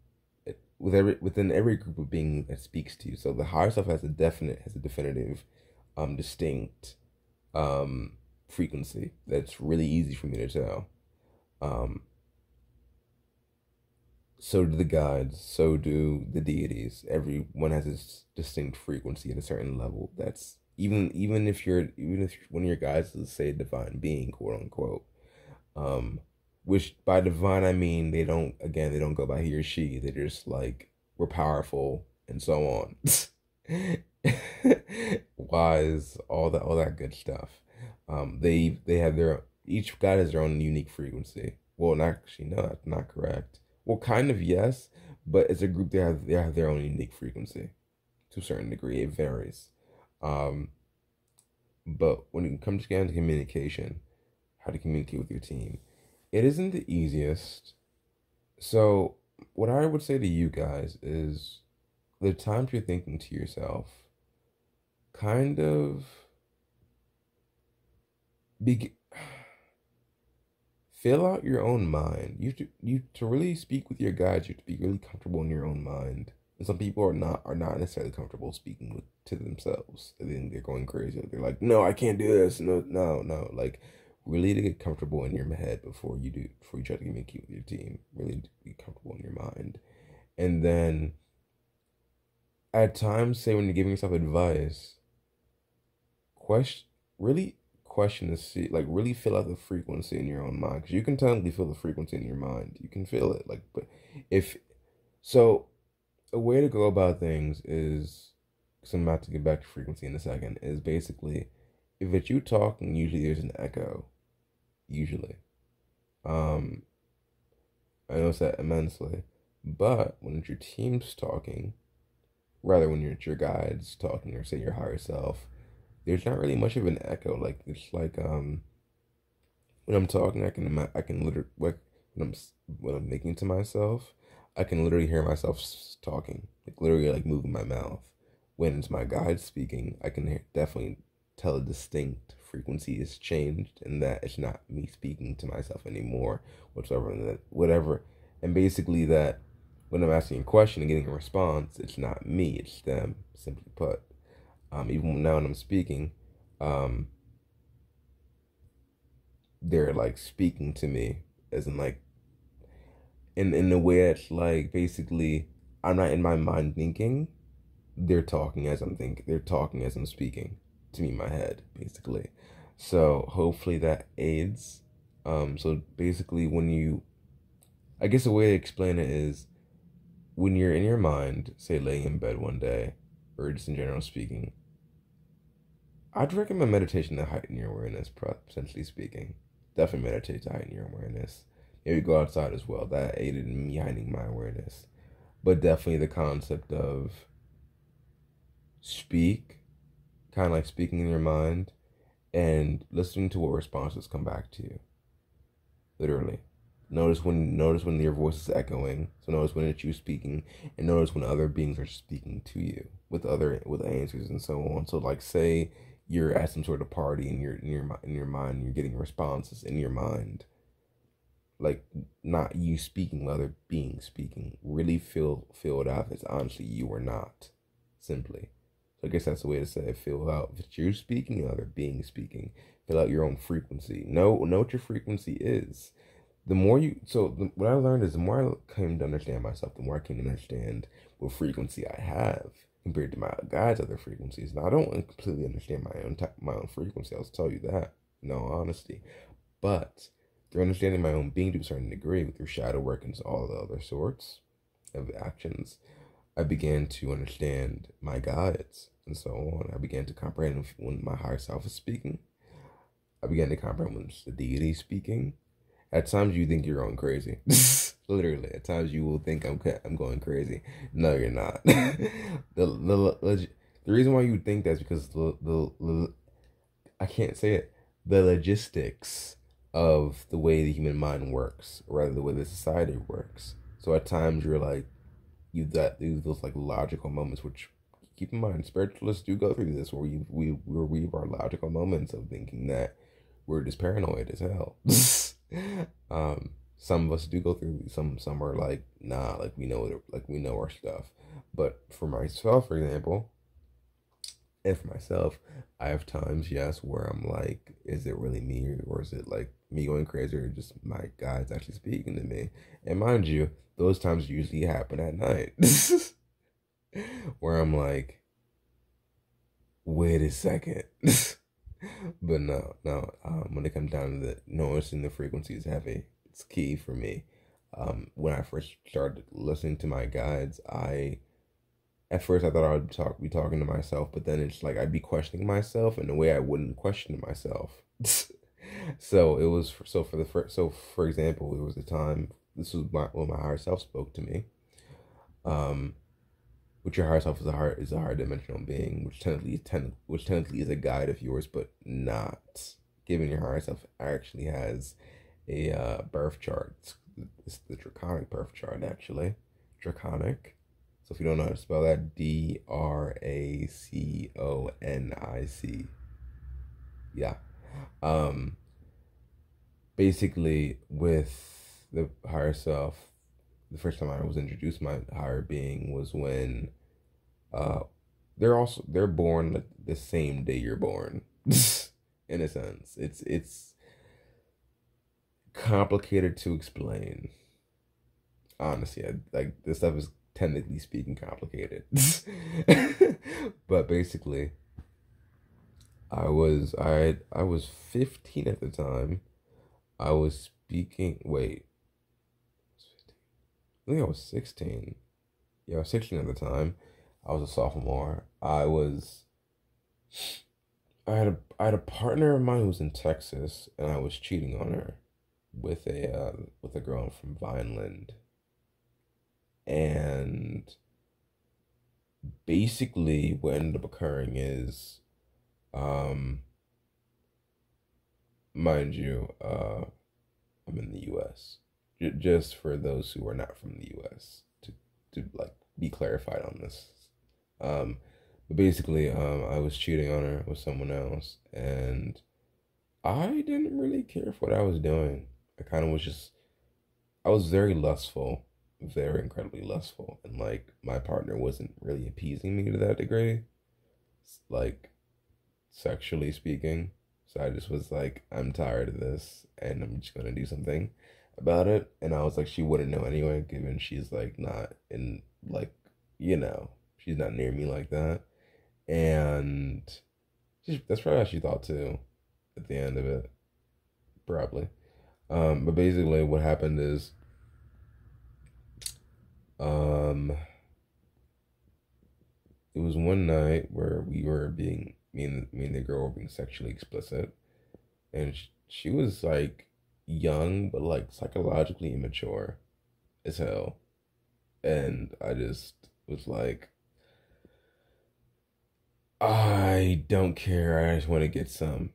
within every group of being that speaks to you. So the higher self has a definitive, distinct, frequency that's really easy for me to tell. So do the guides, so do the deities. Everyone has this distinct frequency at a certain level. That's even if one of your guides is, say, a divine being, quote unquote. Which by divine I mean they don't go by he or she. They're just like, we're powerful and so on. Wise, all that good stuff. They have each guide has their own unique frequency. Well, not actually, no, that's not correct. Well, kind of yes, but as a group, they have their own unique frequency to a certain degree. It varies. Um, but when it comes down to communication, how to communicate with your team, it isn't the easiest. So, what I would say to you guys is the times you're thinking to yourself, kind of be fill out your own mind. You to really speak with your guides, you have to be really comfortable in your own mind. And some people are not necessarily comfortable speaking to themselves. And then they're going crazy. They're like, no, I can't do this. No, no, no. Like really to get comfortable in your head before you try to communicate with your team. Really to be comfortable in your mind. And then at times, say when you're giving yourself advice, question really question to see, like really feel out the frequency in your own mind, because you can totally feel the frequency in your mind. You can feel it, like, but if so, a way to go about things is, because I'm about to get back to frequency in a second, is basically if it's you talking, usually there's an echo. Usually, um, I notice that immensely. But when it's your team's talking, rather when you're your guides talking, or say your higher self, there's not really much of an echo. Like it's like when I'm talking, I can literally, like when I'm thinking to myself, I can literally hear myself talking, like literally like moving my mouth. When it's my guide speaking, I can definitely tell a distinct frequency is changed, and that it's not me speaking to myself anymore, whatsoever, and that whatever, and basically that when I'm asking a question and getting a response, it's not me, it's them. Simply put, even now when I'm speaking, um, they're like speaking to me, as in like in a way that's like basically I'm not in my mind thinking. They're talking as I'm speaking to me in my head, basically. So hopefully that aids. So basically when you I guess a way to explain it is when you're in your mind, say laying in bed one day, or just in general speaking, I'd recommend meditation to heighten your awareness, potentially speaking. Definitely meditate to heighten your awareness. Maybe go outside as well. That aided in me heightening my awareness. But definitely the concept of speak, kind of like speaking in your mind, and listening to what responses come back to you. Literally. Notice when your voice is echoing. So notice when it's you speaking, and notice when other beings are speaking to you with answers and so on. So like say you're at some sort of party and in your mind you're getting responses in your mind, like not you speaking, other beings speaking. Really feel it out if it's honestly you or not. Simply. So I guess that's the way to say it. Feel out if it's you speaking, other beings speaking. Fill out your own frequency. Know what your frequency is. What I learned is the more I came to understand myself, the more I came to understand what frequency I have compared to my guide's other frequencies. Now I don't completely understand my own frequency. I'll tell you that, in all honesty. But through understanding my own being to a certain degree, with your shadow work and all the other sorts of actions, I began to understand my guides and so on. I began to comprehend when my higher self is speaking. I began to comprehend when it's the deity speaking. At times you think you're going crazy. Literally, at times you will think I'm going crazy. No, you're not. The reason why you would think that's because the I can't say it. The logistics of the way the human mind works, or rather the way the society works. So at times you're like you've got those like logical moments, which keep in mind spiritualists do go through this, where we have our logical moments of thinking that we're just paranoid as hell. Some of us do go through some are like nah, like we know our stuff. But for myself, for example, and for myself, I have times, yes, where I'm like, is it really me, or is it like me going crazy, or just my guides actually speaking to me? And mind you, those times usually happen at night. Where I'm like, wait a second. But no. When it comes down to the noticing the frequency is heavy, it's key for me. When I first started listening to my guides, at first I thought I would be talking to myself, but then it's like I'd be questioning myself in a way I wouldn't question myself. So it was for the first. So for example, it was a time. This was when my higher self spoke to me. Um, which your higher self is a higher dimensional being, which technically is a guide of yours, but not. Given your higher self actually has a birth chart. It's the draconic birth chart, actually. Draconic. So if you don't know how to spell that, Draconic. Yeah. Um, Basically, with the higher self, the first time I was introduced my higher being was when uh they're born like the same day you're born. In a sense. It's complicated to explain. Honestly, like this stuff is technically speaking complicated. But basically, I was 15 at the time. I was speaking. Wait, I think I was 16. Yeah, I was 16 at the time. I was a sophomore. I had a partner of mine who was in Texas, and I was cheating on her with a girl from Vineland. And basically, what ended up occurring is, um, mind you, I'm in the U.S. Just for those who are not from the U.S. to like be clarified on this. Um, but basically, I was cheating on her with someone else, and I didn't really care for what I was doing. I kind of was just, I was very lustful, very incredibly lustful, and like my partner wasn't really appeasing me to that degree, like sexually speaking. So I just was like, I'm tired of this, and I'm just gonna do something about it. And I was like, she wouldn't know anyway, given she's like not in like, she's not near me like that. And that's probably how she thought too, at the end of it, probably. But basically, what happened is, um, it was one night where me and the girl were being sexually explicit, and she was like young, but like psychologically immature as hell. And I just was like, I don't care. I just want to get some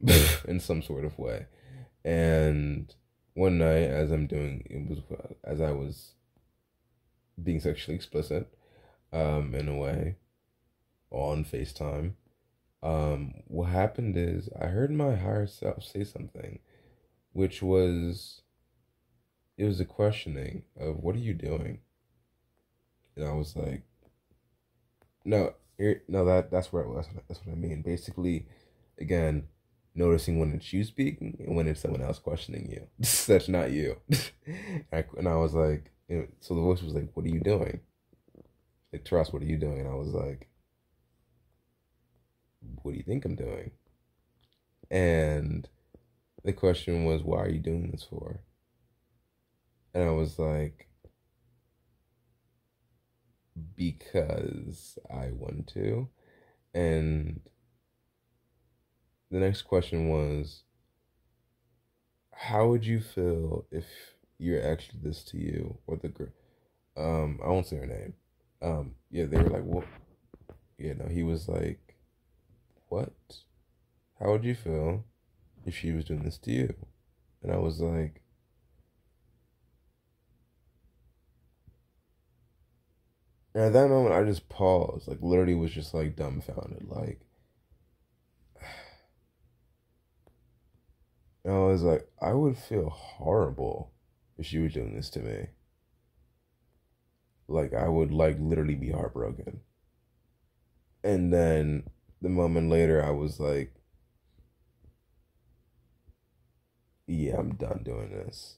in some sort of way. And one night, as I was being sexually explicit, in a way, on FaceTime. What happened is I heard my higher self say something, which was it was a questioning of what are you doing? And I was like, no, no, that's where it was. That's what I mean. Basically, again, noticing when it's you speaking and when it's someone else questioning you. That's not you. And I was like, so the voice was like, "What are you doing?" Like, Trust, what are you doing? And I was like, "What do you think I'm doing?" And the question was, "Why are you doing this for?" And I was like, "Because I want to." And the next question was, how would you feel if you're actually this to you or the girl? I won't say her name. Yeah, they were like, "Well, yeah, no." He was like, "What? How would you feel if she was doing this to you?" And I was like, and at that moment, I just paused, like literally was just like dumbfounded, like, and I was like, I would feel horrible if she was doing this to me. Like I would like literally be heartbroken. And then the moment later, I was like, yeah, I'm done doing this.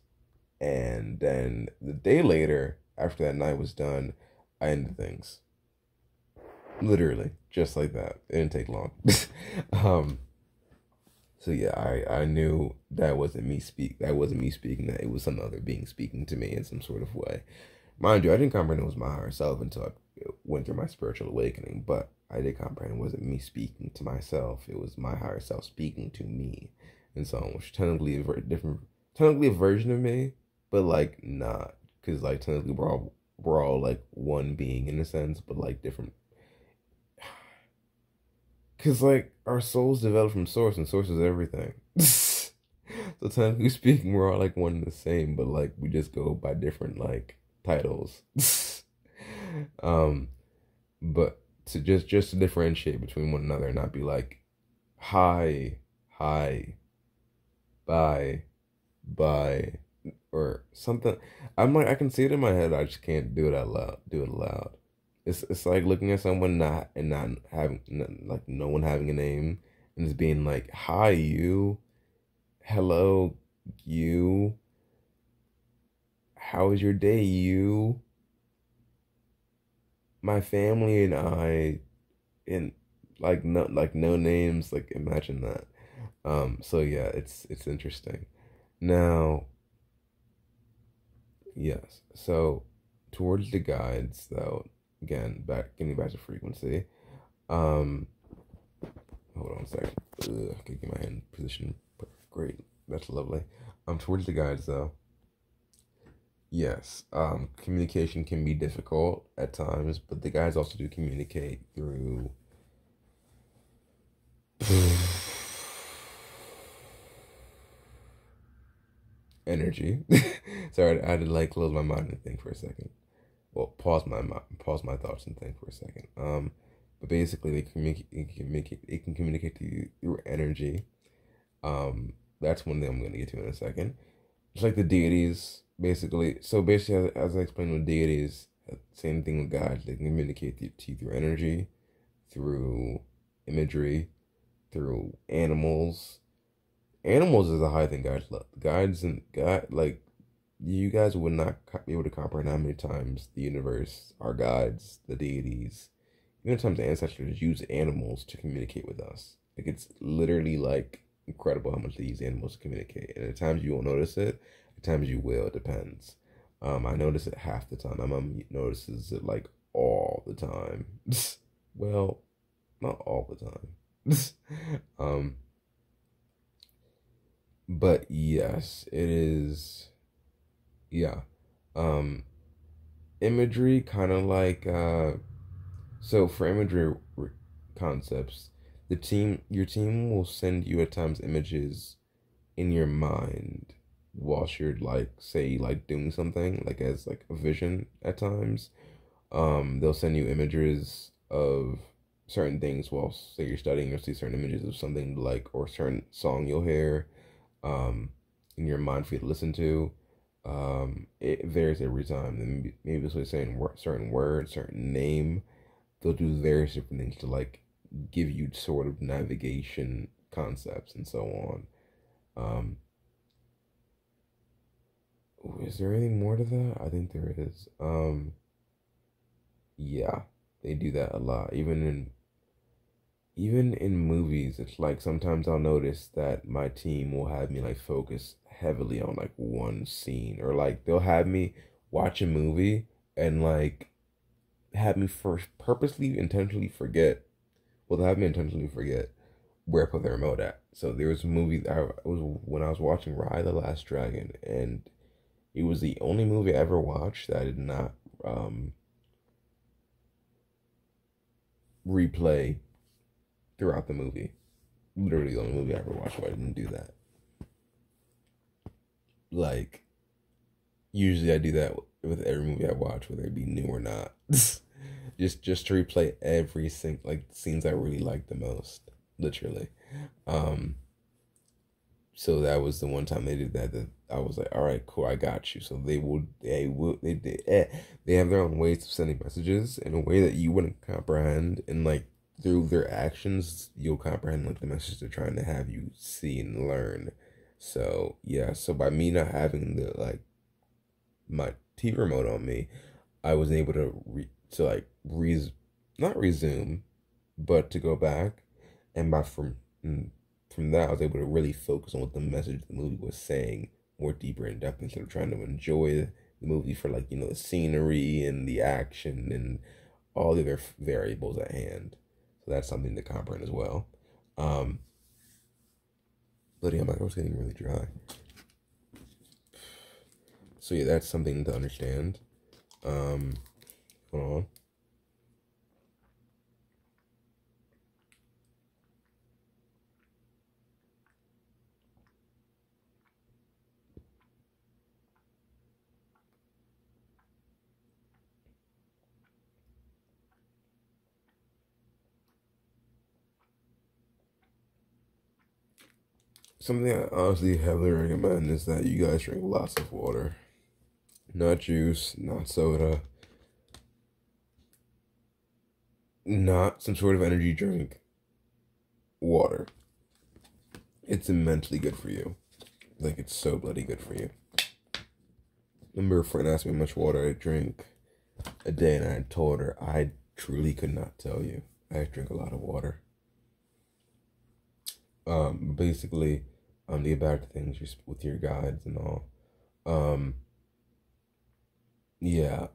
And then the day later, after that night was done, I ended things. Literally, just like that. It didn't take long. um, so yeah, I knew that wasn't me speaking, that it was some other being speaking to me in some sort of way. Mind you, I didn't comprehend it was my higher self until I went through my spiritual awakening, but I did comprehend it wasn't me speaking to myself. It was my higher self speaking to me and so on, which technically a very different, technically a version of me, but like not, because like technically we're all like one being in a sense, but like different. Because like our souls develop from source, and source is everything. So technically speaking, we're all like one and the same, but like we just go by different like titles. um, but to just to differentiate between one another and not be like hi, hi, bye, bye, or something. I'm like I can see it in my head. I just can't do it out loud. Do it aloud. It's like looking at someone not having like no one having a name and just being like hi you, hello you, how was your day you, my family and I, and like no names, like imagine that. So yeah, it's interesting. Now, yes. So towards the guides though, again, getting back to frequency. Um Hold on a second. I can get my hand position. Great. That's lovely. Towards the guides though. Yes. Communication can be difficult at times, but the guides also do communicate through energy. Sorry, I had to like close my mind and think for a second. Well, pause my thoughts and think for a second. But basically, it can communicate to you through energy. That's one thing I'm gonna get to in a second. Just like the deities, basically. So basically, as I explained with deities, same thing with God. They can communicate to you through energy, through imagery, through animals. Animals is a high thing guys love. Guides and God, like you guys would not be able to comprehend how many times the universe, our gods, the deities, even times the ancestors use animals to communicate with us. Like it's literally like incredible how much they use animals to communicate. And at times you won't notice it, at times you will. It depends. I notice it half the time. My mom notices it like all the time. Well, not all the time. um, but yes, it is. Yeah. Um, Imagery kind of like so for concepts, your team will send you at times images in your mind whilst you're like say like doing something like as like a vision at times. They'll send you images of certain things while say you're studying. You'll see certain images of something like or certain song you'll hear um in your mind for you to listen to. It varies every time. And maybe it's like saying certain word, certain name. They'll do various different things to like give you sort of navigation concepts and so on. Um, is there anything more to that? I think there is. Yeah, they do that a lot. Even in movies, it's like sometimes I'll notice that my team will have me like focus heavily on like one scene, or like they'll have me watch a movie and like have me first purposely intentionally forget. Well, they have me intentionally forget where I put the remote at. So there was a movie that I was when I was watching Raya the Last Dragon, and it was the only movie I ever watched that I did not replay throughout the movie. Literally the only movie I ever watched where I didn't do that. Like usually I do that with every movie I watch, whether it be new or not. just to replay every single like scenes I really like the most, literally. Um, so that was the one time they did that. That I was like, all right, cool, I got you. So they have their own ways of sending messages in a way that you wouldn't comprehend, and like through their actions, you'll comprehend like the message they're trying to have you see and learn. So yeah, so by me not having the like my TV remote on me, I was able to not resume, but to go back, and from that I was able to really focus on what the message of the movie was saying more deeper in depth instead of trying to enjoy the movie for like the scenery and the action and all the other variables at hand. So that's something to comprehend as well. Um, But yeah, my throat's getting really dry. So yeah, that's something to understand. Hold on. Something I honestly heavily recommend is that you guys drink lots of water. Not juice, not soda, not some sort of energy drink. Water. It's immensely good for you. Like, it's so bloody good for you. Remember a friend asked me how much water I drink a day, and I told her I truly could not tell you. I drink a lot of water. Basically, to get back to things just with your guides and all. Yeah.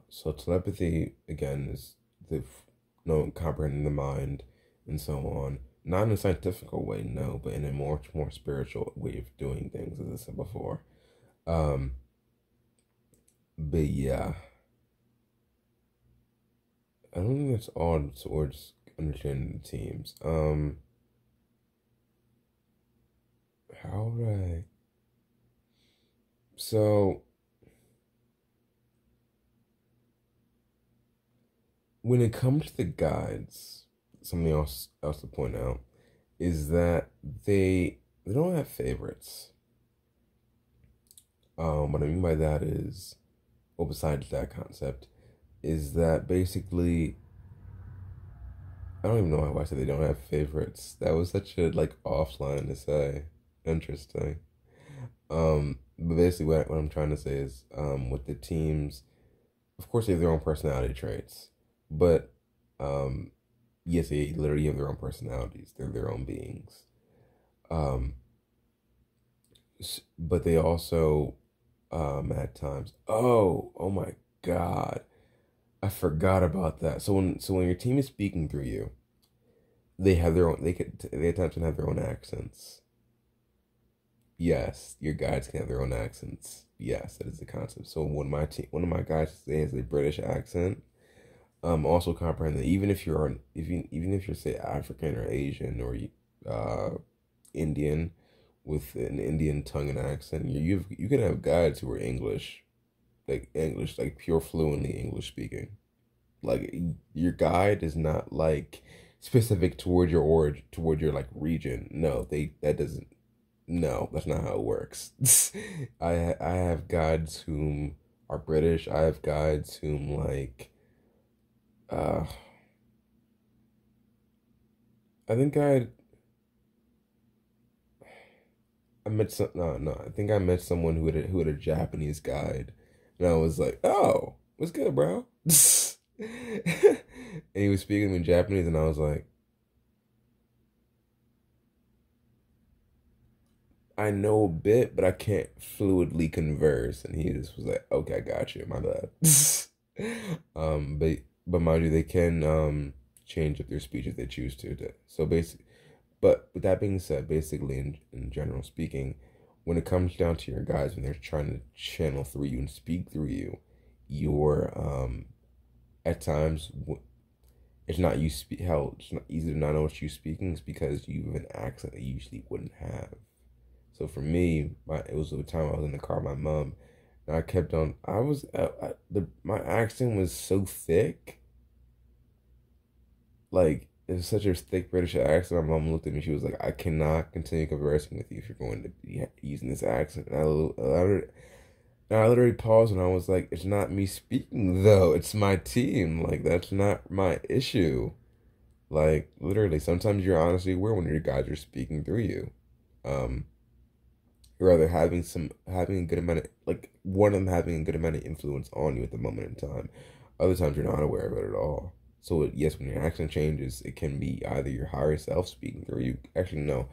So telepathy again is the comprehending the mind and so on. Not in a scientific way, no, but in a much more spiritual way of doing things, as I said before. Um, but yeah, I don't think that's all towards understanding the teams. How would I? So when it comes to the guides, something else to point out is that they don't have favorites. What I mean by that is, well, besides that concept, is that basically I don't even know why I said they don't have favorites. That was such a like offline to say. Interesting. But basically, what I'm trying to say is, with the teams, of course, they have their own personality traits, but um, yes, they literally have their own personalities. They're their own beings. Um, but they also, at times, oh my God, I forgot about that. So when your team is speaking through you, they have their own. They at times can have their own accents. Yes, your guides can have their own accents. Yes, that is the concept. So one of my guys has a British accent. Also comprehend that even if you're say African or Asian or Indian with an Indian tongue and accent, you can have guides who are English like pure fluently English speaking. Like your guide is not like specific toward your origin, toward your like region. No, they that doesn't. No, that's not how it works. I have guides whom are British. I have guides whom like uh I think I met some no, I think I met someone who had a Japanese guide, and I was like, oh, what's good, bro? And he was speaking in Japanese, and I was like, I know a bit, but I can't fluidly converse. And he just was like, okay, I got you, my bad. But mind you, they can change up their speech if they choose to. So basically, but with that being said, basically in general speaking, when it comes down to your guys, when they're trying to channel through you and speak through you, you're at times it's not you speak how it's not easy to not know what you're speaking. It's because you have an accent that you usually wouldn't have. So for me, it was the time I was in the car with my mom, and I kept on. I was my accent was so thick, like it was such a thick British accent. My mom looked at me. She was like, "I cannot continue conversing with you if you're going to be using this accent." And I literally paused, and I was like, "It's not me speaking though. It's my team. Like that's not my issue." Like literally, sometimes you're honestly aware when your guys are speaking through you. Um, or rather having a good amount of like one of them having a good amount of influence on you at the moment in time. Other times you're not aware of it at all. So yes, when your accent changes, it can be either your higher self speaking through you. Actually, no,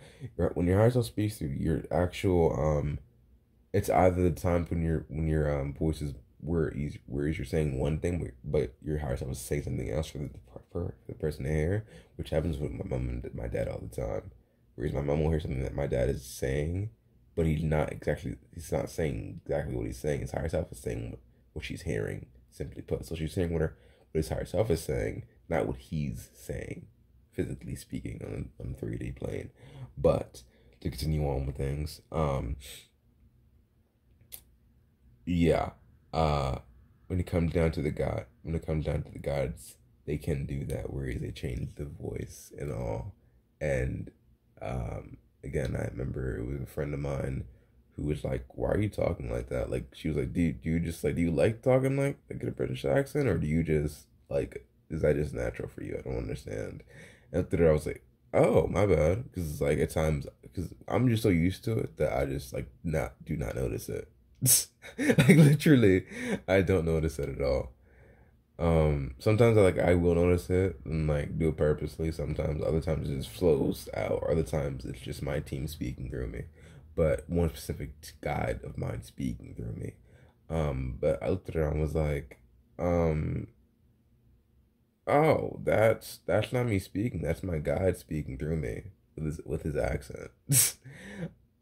when your higher self speaks through your actual it's either the times when your voice is whereas you're saying one thing, but your higher self is saying something else for the person to hear, which happens with my mom and my dad all the time. Whereas my mom will hear something that my dad is saying, but he's not saying exactly what he's saying. His higher self is saying what she's hearing, simply put. So she's hearing what his higher self is saying, not what he's saying, physically speaking on the 3D plane. But to continue on with things, yeah, when it comes down to the gods, they can do that, where they change the voice and all. And again, I remember it was a friend of mine who was like, "Why are you talking like that?" Like, she was like, do you just like, do you like talking like a British accent, or do you just like, is that just natural for you? I don't understand." And after that, I was like, "Oh, my bad," because it's like at times, because I'm just so used to it that I just like not do not notice it. Like literally, I don't notice it at all. Sometimes I will notice it and like do it purposely. Sometimes, other times it just flows out. Or other times it's just my team speaking through me, but one specific guide of mine speaking through me. But I looked at her and was like, "Oh, that's not me speaking. That's my guide speaking through me with his accent."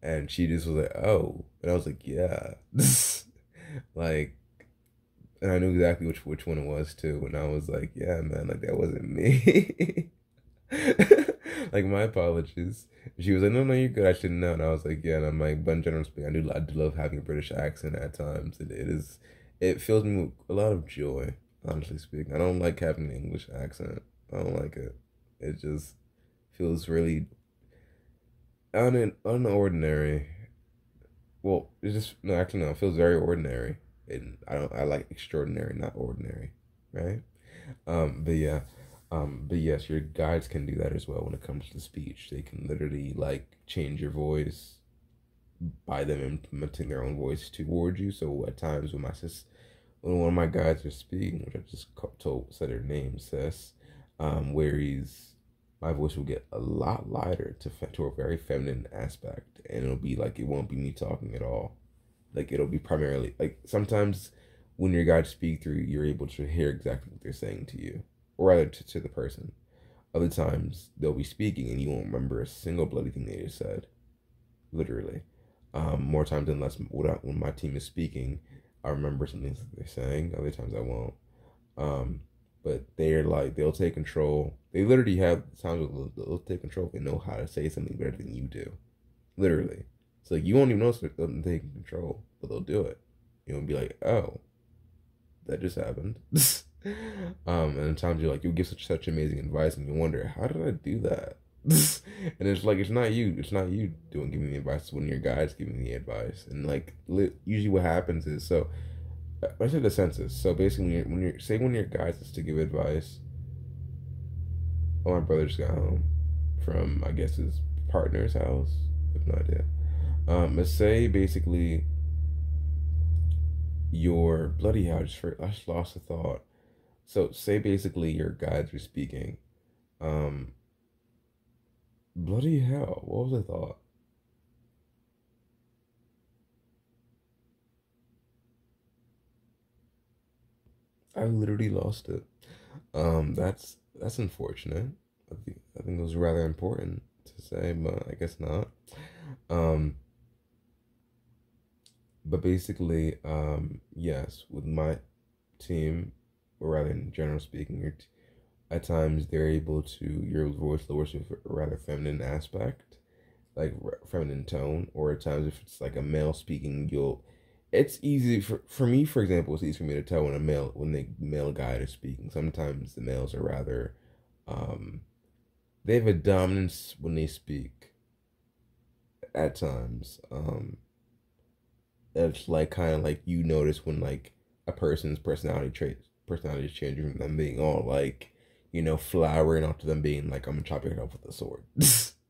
And she just was like, "Oh," and I was like, "Yeah." Like, and I knew exactly which one it was too. And I was like, "Yeah, man, like that wasn't me." Like, my apologies. She was like, "No, no, you're good. I should know." And I was like, "Yeah." And I'm like, but in general speaking, I do love having a British accent at times. It fills me with a lot of joy. Honestly speaking, I don't like having an English accent. I don't like it. It just feels really unordinary. Well, it's just no, actually no, it feels very ordinary. And I like extraordinary, not ordinary, right? But yeah, but yes, your guides can do that as well when it comes to speech. They can literally like change your voice by them implementing their own voice towards you. So at times when one of my guides are speaking, which I just said her name, Sis, where my voice will get a lot lighter to a very feminine aspect, and it'll be like, it won't be me talking at all. Like, it'll be primarily like, sometimes when your guides speak through, you're able to hear exactly what they're saying to you, or rather to the person. Other times they'll be speaking and you won't remember a single bloody thing they just said, literally. More times than less, when my team is speaking, I remember some things that they're saying. Other times I won't. Um, but they're like, they'll take control. They literally have times where they'll take control if they know how to say something better than you do. Literally. So like, you won't even notice them taking control, but they'll do it. You'll be like, "Oh, that just happened." And times you're like, you give such amazing advice, and you wonder, how did I do that? And it's like, it's not you giving the advice. It's when your guide's giving the advice. And like, usually what happens is, so I said the census. So basically, when your guide is to give advice. Oh, my brother just got home from, I guess, his partner's house. I have no idea. Let's say basically your bloody hell. I just lost a thought. So say basically your guides were speaking. Um, Bloody hell. What was I thought? I literally lost it. That's unfortunate. I think it was rather important to say, but I guess not. Um, but basically, yes, with my team, or rather in general speaking, at times they're able to, your voice lowers with a rather feminine aspect, like feminine tone, or at times if it's like a male speaking, it's easy for me, for example, it's easy for me to tell when the male guy is speaking. Sometimes the males are rather, um, they have a dominance when they speak at times. It's like, kind of like, you notice when like a person's personality is changing from them being all like, flowering, off to them being like, "I'm gonna chop your head off with a sword."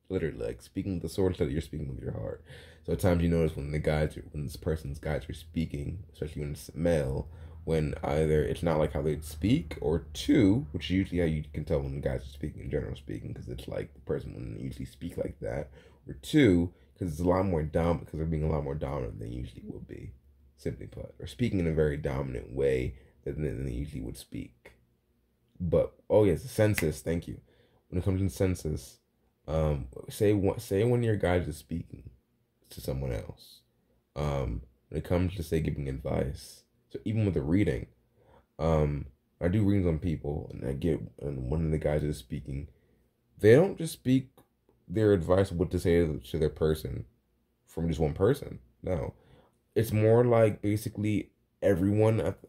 Literally, like speaking with the sword instead of you're speaking with your heart. So at times you notice when this person's guides are speaking, especially when it's male, when either it's not like how they speak, or two, which is usually how you can tell when the guys are speaking in general speaking, because it's like the person wouldn't usually speak like that, or two, because it's a lot more dominant, because they're being a lot more dominant than they usually would be, simply put, or speaking in a very dominant way than they usually would speak. But oh yes, the census. Thank you. When it comes to the census, Say one of your guys is speaking to someone else. When it comes to say giving advice, so even with the reading, I do readings on people, and one of the guys is speaking. They don't just speak their advice, what to say to their person, from just one person. No, it's more like basically everyone at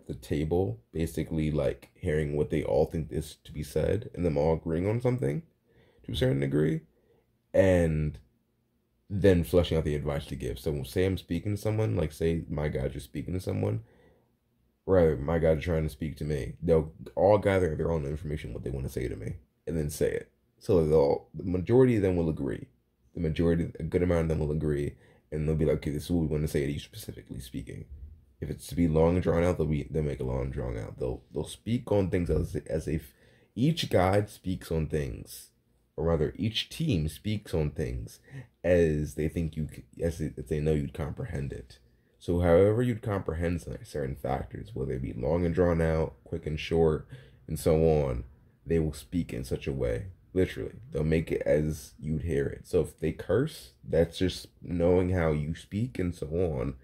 the table basically like hearing what they all think is to be said, and them all agreeing on something to a certain degree, and then fleshing out the advice to give. So say I'm speaking to someone, like say my guys are speaking to someone, rather my guys are trying to speak to me. They'll all gather their own information, what they want to say to me, and then say it. So the majority of them will agree. A good amount of them will agree, and they'll be like, okay, this is what we want to say to you specifically speaking. If it's to be long and drawn out, they'll make a long and drawn out. They'll speak on things as if each guide speaks on things, or rather, each team speaks on things as they think as they know you'd comprehend it. So, however you'd comprehend certain factors, whether it be long and drawn out, quick and short, and so on, they will speak in such a way. Literally, they'll make it as you'd hear it. So if they curse, that's just knowing how you speak and so on.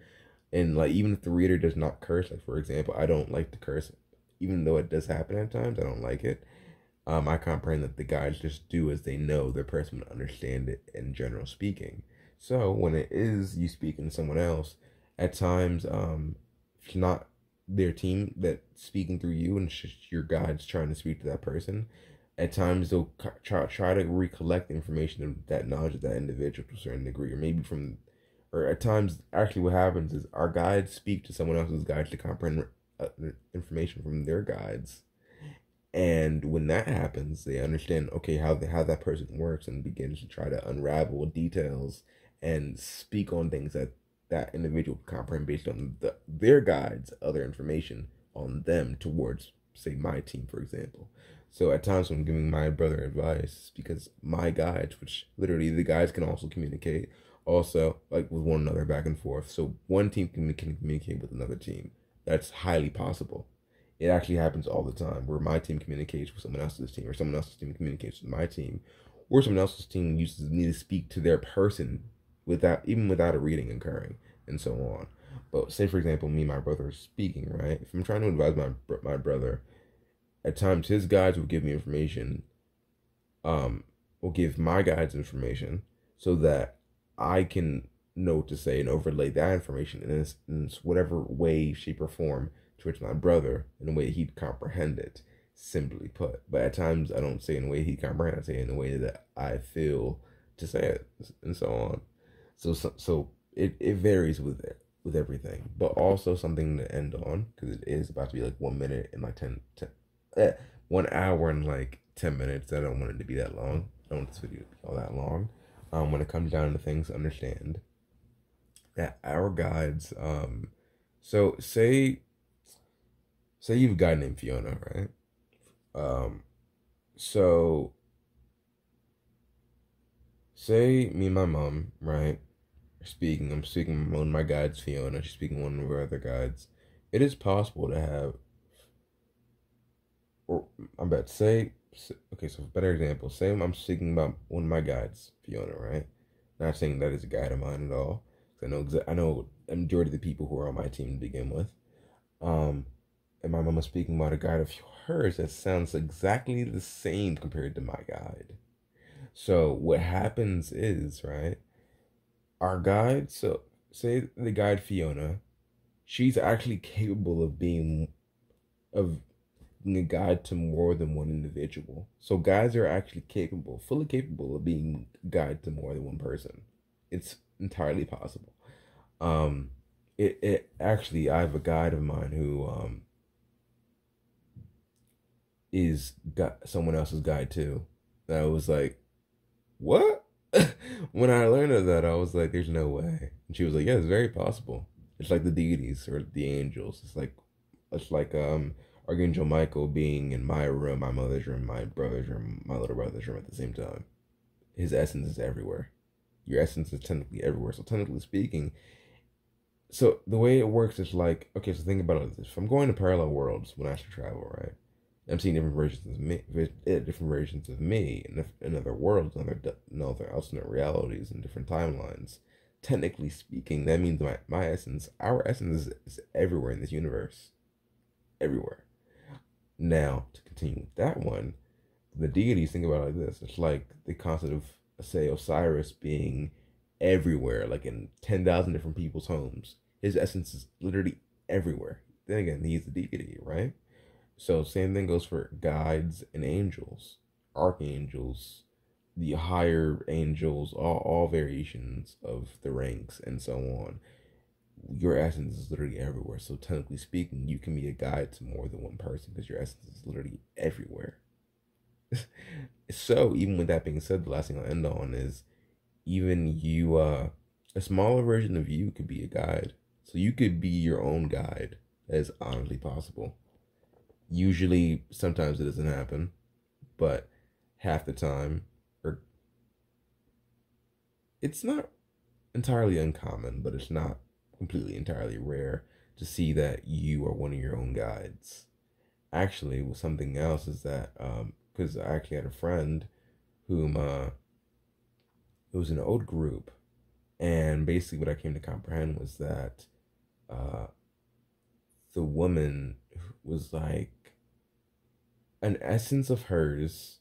And like even if the reader does not curse, like for example, I don't like to curse, even though it does happen at times. I don't like it. I comprehend that the guys just do as they know their person would understand it in general speaking. So when it is you speaking to someone else, at times, if it's not their team that speaking through you and it's just your guides trying to speak to that person, at times they'll try to recollect information of that knowledge of that individual to a certain degree, or maybe from, or at times actually what happens is our guides speak to someone else's guides to comprehend information from their guides, and when that happens, they understand okay how that person works and begins to try to unravel details and speak on things that that individual can comprehend based on their guides, other information on them towards say my team, for example. So at times when I'm giving my brother advice, because my guides, which literally the guides can also communicate, also like with one another back and forth. So one team can communicate with another team. That's highly possible. It actually happens all the time where my team communicates with someone else's team, or someone else's team communicates with my team, or someone else's team uses me to speak to their person without a reading occurring, and so on. But say for example, me and my brother are speaking, right? If I'm trying to advise my brother, at times his guides will give me information, will give my guides information so that I can know what to say and overlay that information in whatever way, shape, or form towards my brother in a way he'd comprehend it, simply put. But at times I don't say it in a way he'd comprehend, I say it in a way that I feel to say it, and so on. So it varies with everything, but also something to end on because it is about to be like 1 minute and like 1 hour and like 10 minutes. I don't want it to be that long. I don't want this video to be all that long. When it comes down to things, understand that our guides. So say you've got a guy named Fiona, right? So say me and my mom, right? I'm speaking one of my guides, Fiona. She's speaking one of our other guides. It is possible to have, or I'm about to say, okay, so for better example, say I'm speaking about one of my guides, Fiona, right? Not saying that is a guide of mine at all. I know a majority of the people who are on my team to begin with. And my mom was speaking about a guide of hers that sounds exactly the same compared to my guide. So what happens is, right, our guide, so say the guide Fiona, she's actually capable of being a guide to more than one individual. So guides are actually fully capable of being a guide to more than one person. It's entirely possible. It actually, I have a guide of mine who is got someone else's guide too. That I was like, what? When I learned of that, I was like, there's no way. And she was like, yeah, it's very possible. It's like the deities or the angels. It's like Archangel Michael being in my room, my mother's room, my brother's room, my little brother's room at the same time. His essence is everywhere. Your essence is technically everywhere. So technically speaking, so the way it works is like, okay, so think about it like this. If I'm going to parallel worlds when I astral travel, right? I'm seeing different versions of me, in other worlds, in other alternate realities, and different timelines. Technically speaking, that means my essence, our essence, is everywhere in this universe, everywhere. Now, to continue with that one, the deities, think about it like this: it's like the concept of, say, Osiris being everywhere, like in 10,000 different people's homes. His essence is literally everywhere. Then again, he's the deity, right? So same thing goes for guides and angels, archangels, the higher angels, all variations of the ranks and so on. Your essence is literally everywhere. So technically speaking, you can be a guide to more than one person because your essence is literally everywhere. So even with that being said, the last thing I'll end on is even you, a smaller version of you could be a guide. So you could be your own guide. That is honestly possible. Usually, sometimes it doesn't happen, but half the time, or it's not entirely uncommon, but it's not completely entirely rare to see that you are one of your own guides. Actually, with something else is that, because I actually had a friend whom, it was an old group, and basically what I came to comprehend was that, the woman was like an essence of hers,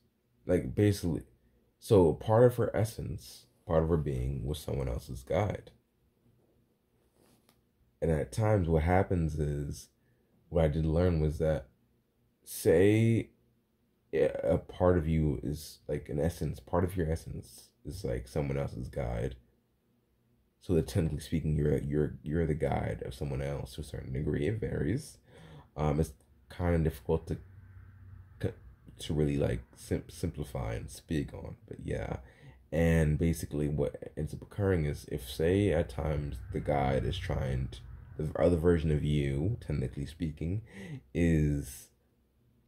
like basically, so part of her essence, part of her being was someone else's guide. And at times what happens is, what I did learn was that, say a part of you is like an essence, part of your essence is like someone else's guide. So that technically speaking, you're the guide of someone else to a certain degree. It varies. It's kind of difficult to really like simplify and speak on, but yeah. And basically, what ends up occurring is, if say at times the guide is trying to, the other version of you, technically speaking, is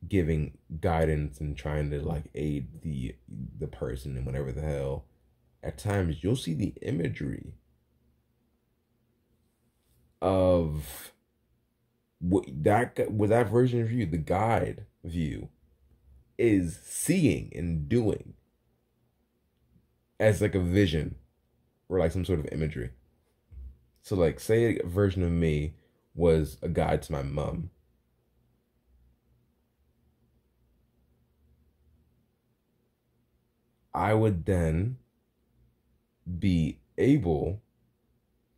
giving guidance and trying to like aid the person and whatever the hell, at times you'll see the imagery of what that version of you, the guide view, is seeing and doing as like a vision or like some sort of imagery. So like, say a version of me was a guide to my mom. I would then be able,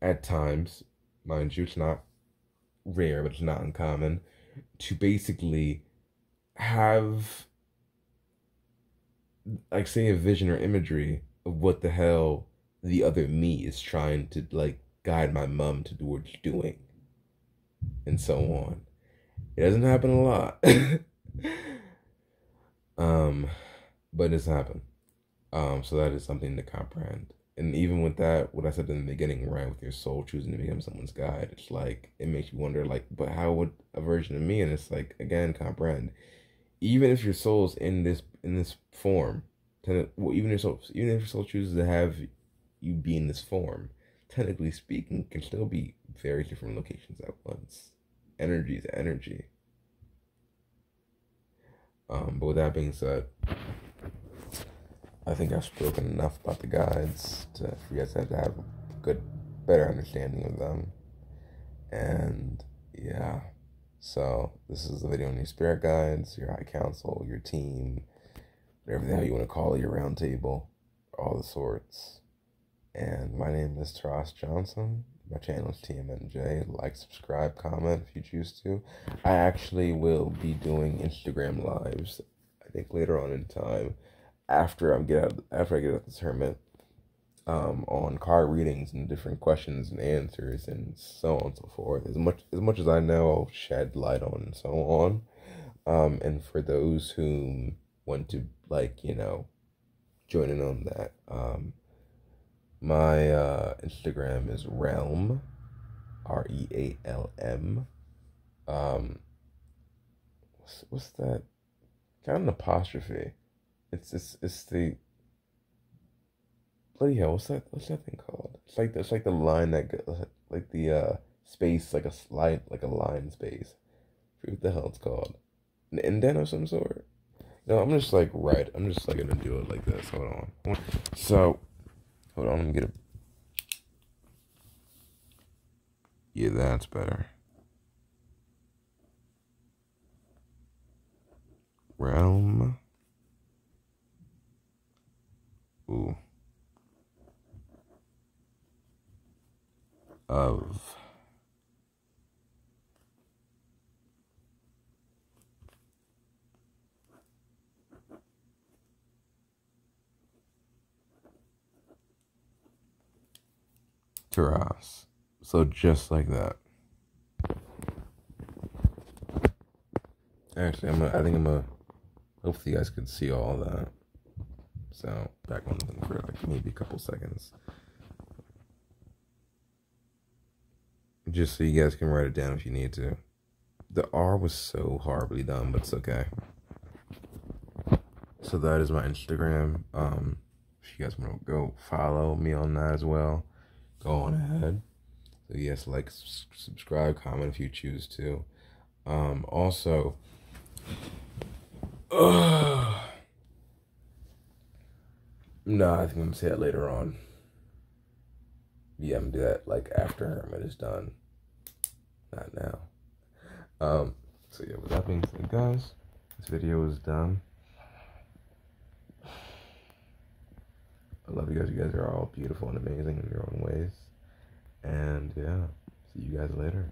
at times, mind you, it's not rare, but it's not uncommon, to basically have, like, say, a vision or imagery of what the hell the other me is trying to, like, guide my mom towards doing, and so on. It doesn't happen a lot. But it's happened. So that is something to comprehend. And even with that, what I said in the beginning, right, with your soul choosing to become someone's guide, it's like, it makes you wonder, like, but how would a version of me? And it's like, again, comprehend. Even if your soul's in this form, even if your soul chooses to have you be in this form, technically speaking, can still be very different locations at once. Energy is energy. But with that being said, I think I've spoken enough about the guides for you guys to have a better understanding of them. And yeah, so this is the video on your spirit guides, your high council, your team, whatever the hell you want to call it, your round table, all the sorts. And my name is Taras Johnson. My channel is TMNJ. Like, subscribe, comment if you choose to. I actually will be doing Instagram lives, I think later on in time, after I get out of the tournament, on card readings and different questions and answers and so on and so forth. As much as I know, I'll shed light on and so on. And for those who want to, like, join in on that, my Instagram is Realm, REALM. What's that? Got an apostrophe. It's the, bloody hell. What's that thing called? It's like the line that goes, like the space, like a slide, like a line space. I forget what the hell it's called. An indent of some sort. No, I'm just like right. I'm just like gonna do it like this. Hold on. So, hold on. Let me get a. Yeah, that's better. Realm. Ooh. Of. Taras. So just like that. Actually, I think I'm gonna. Hopefully, you guys can see all that. So back on for like maybe a couple seconds, just so you guys can write it down if you need to. The R was so horribly done, but it's okay. So that is my Instagram. If you guys want to go follow me on that as well, go on ahead. So yes, like, subscribe, comment if you choose to. Also, no, I think I'm gonna say that later on. Yeah, I'm gonna do that like after Hermit is done, not now. So yeah, with that being said, guys, this video is done. I love you guys. You guys are all beautiful and amazing in your own ways. And yeah, see you guys later.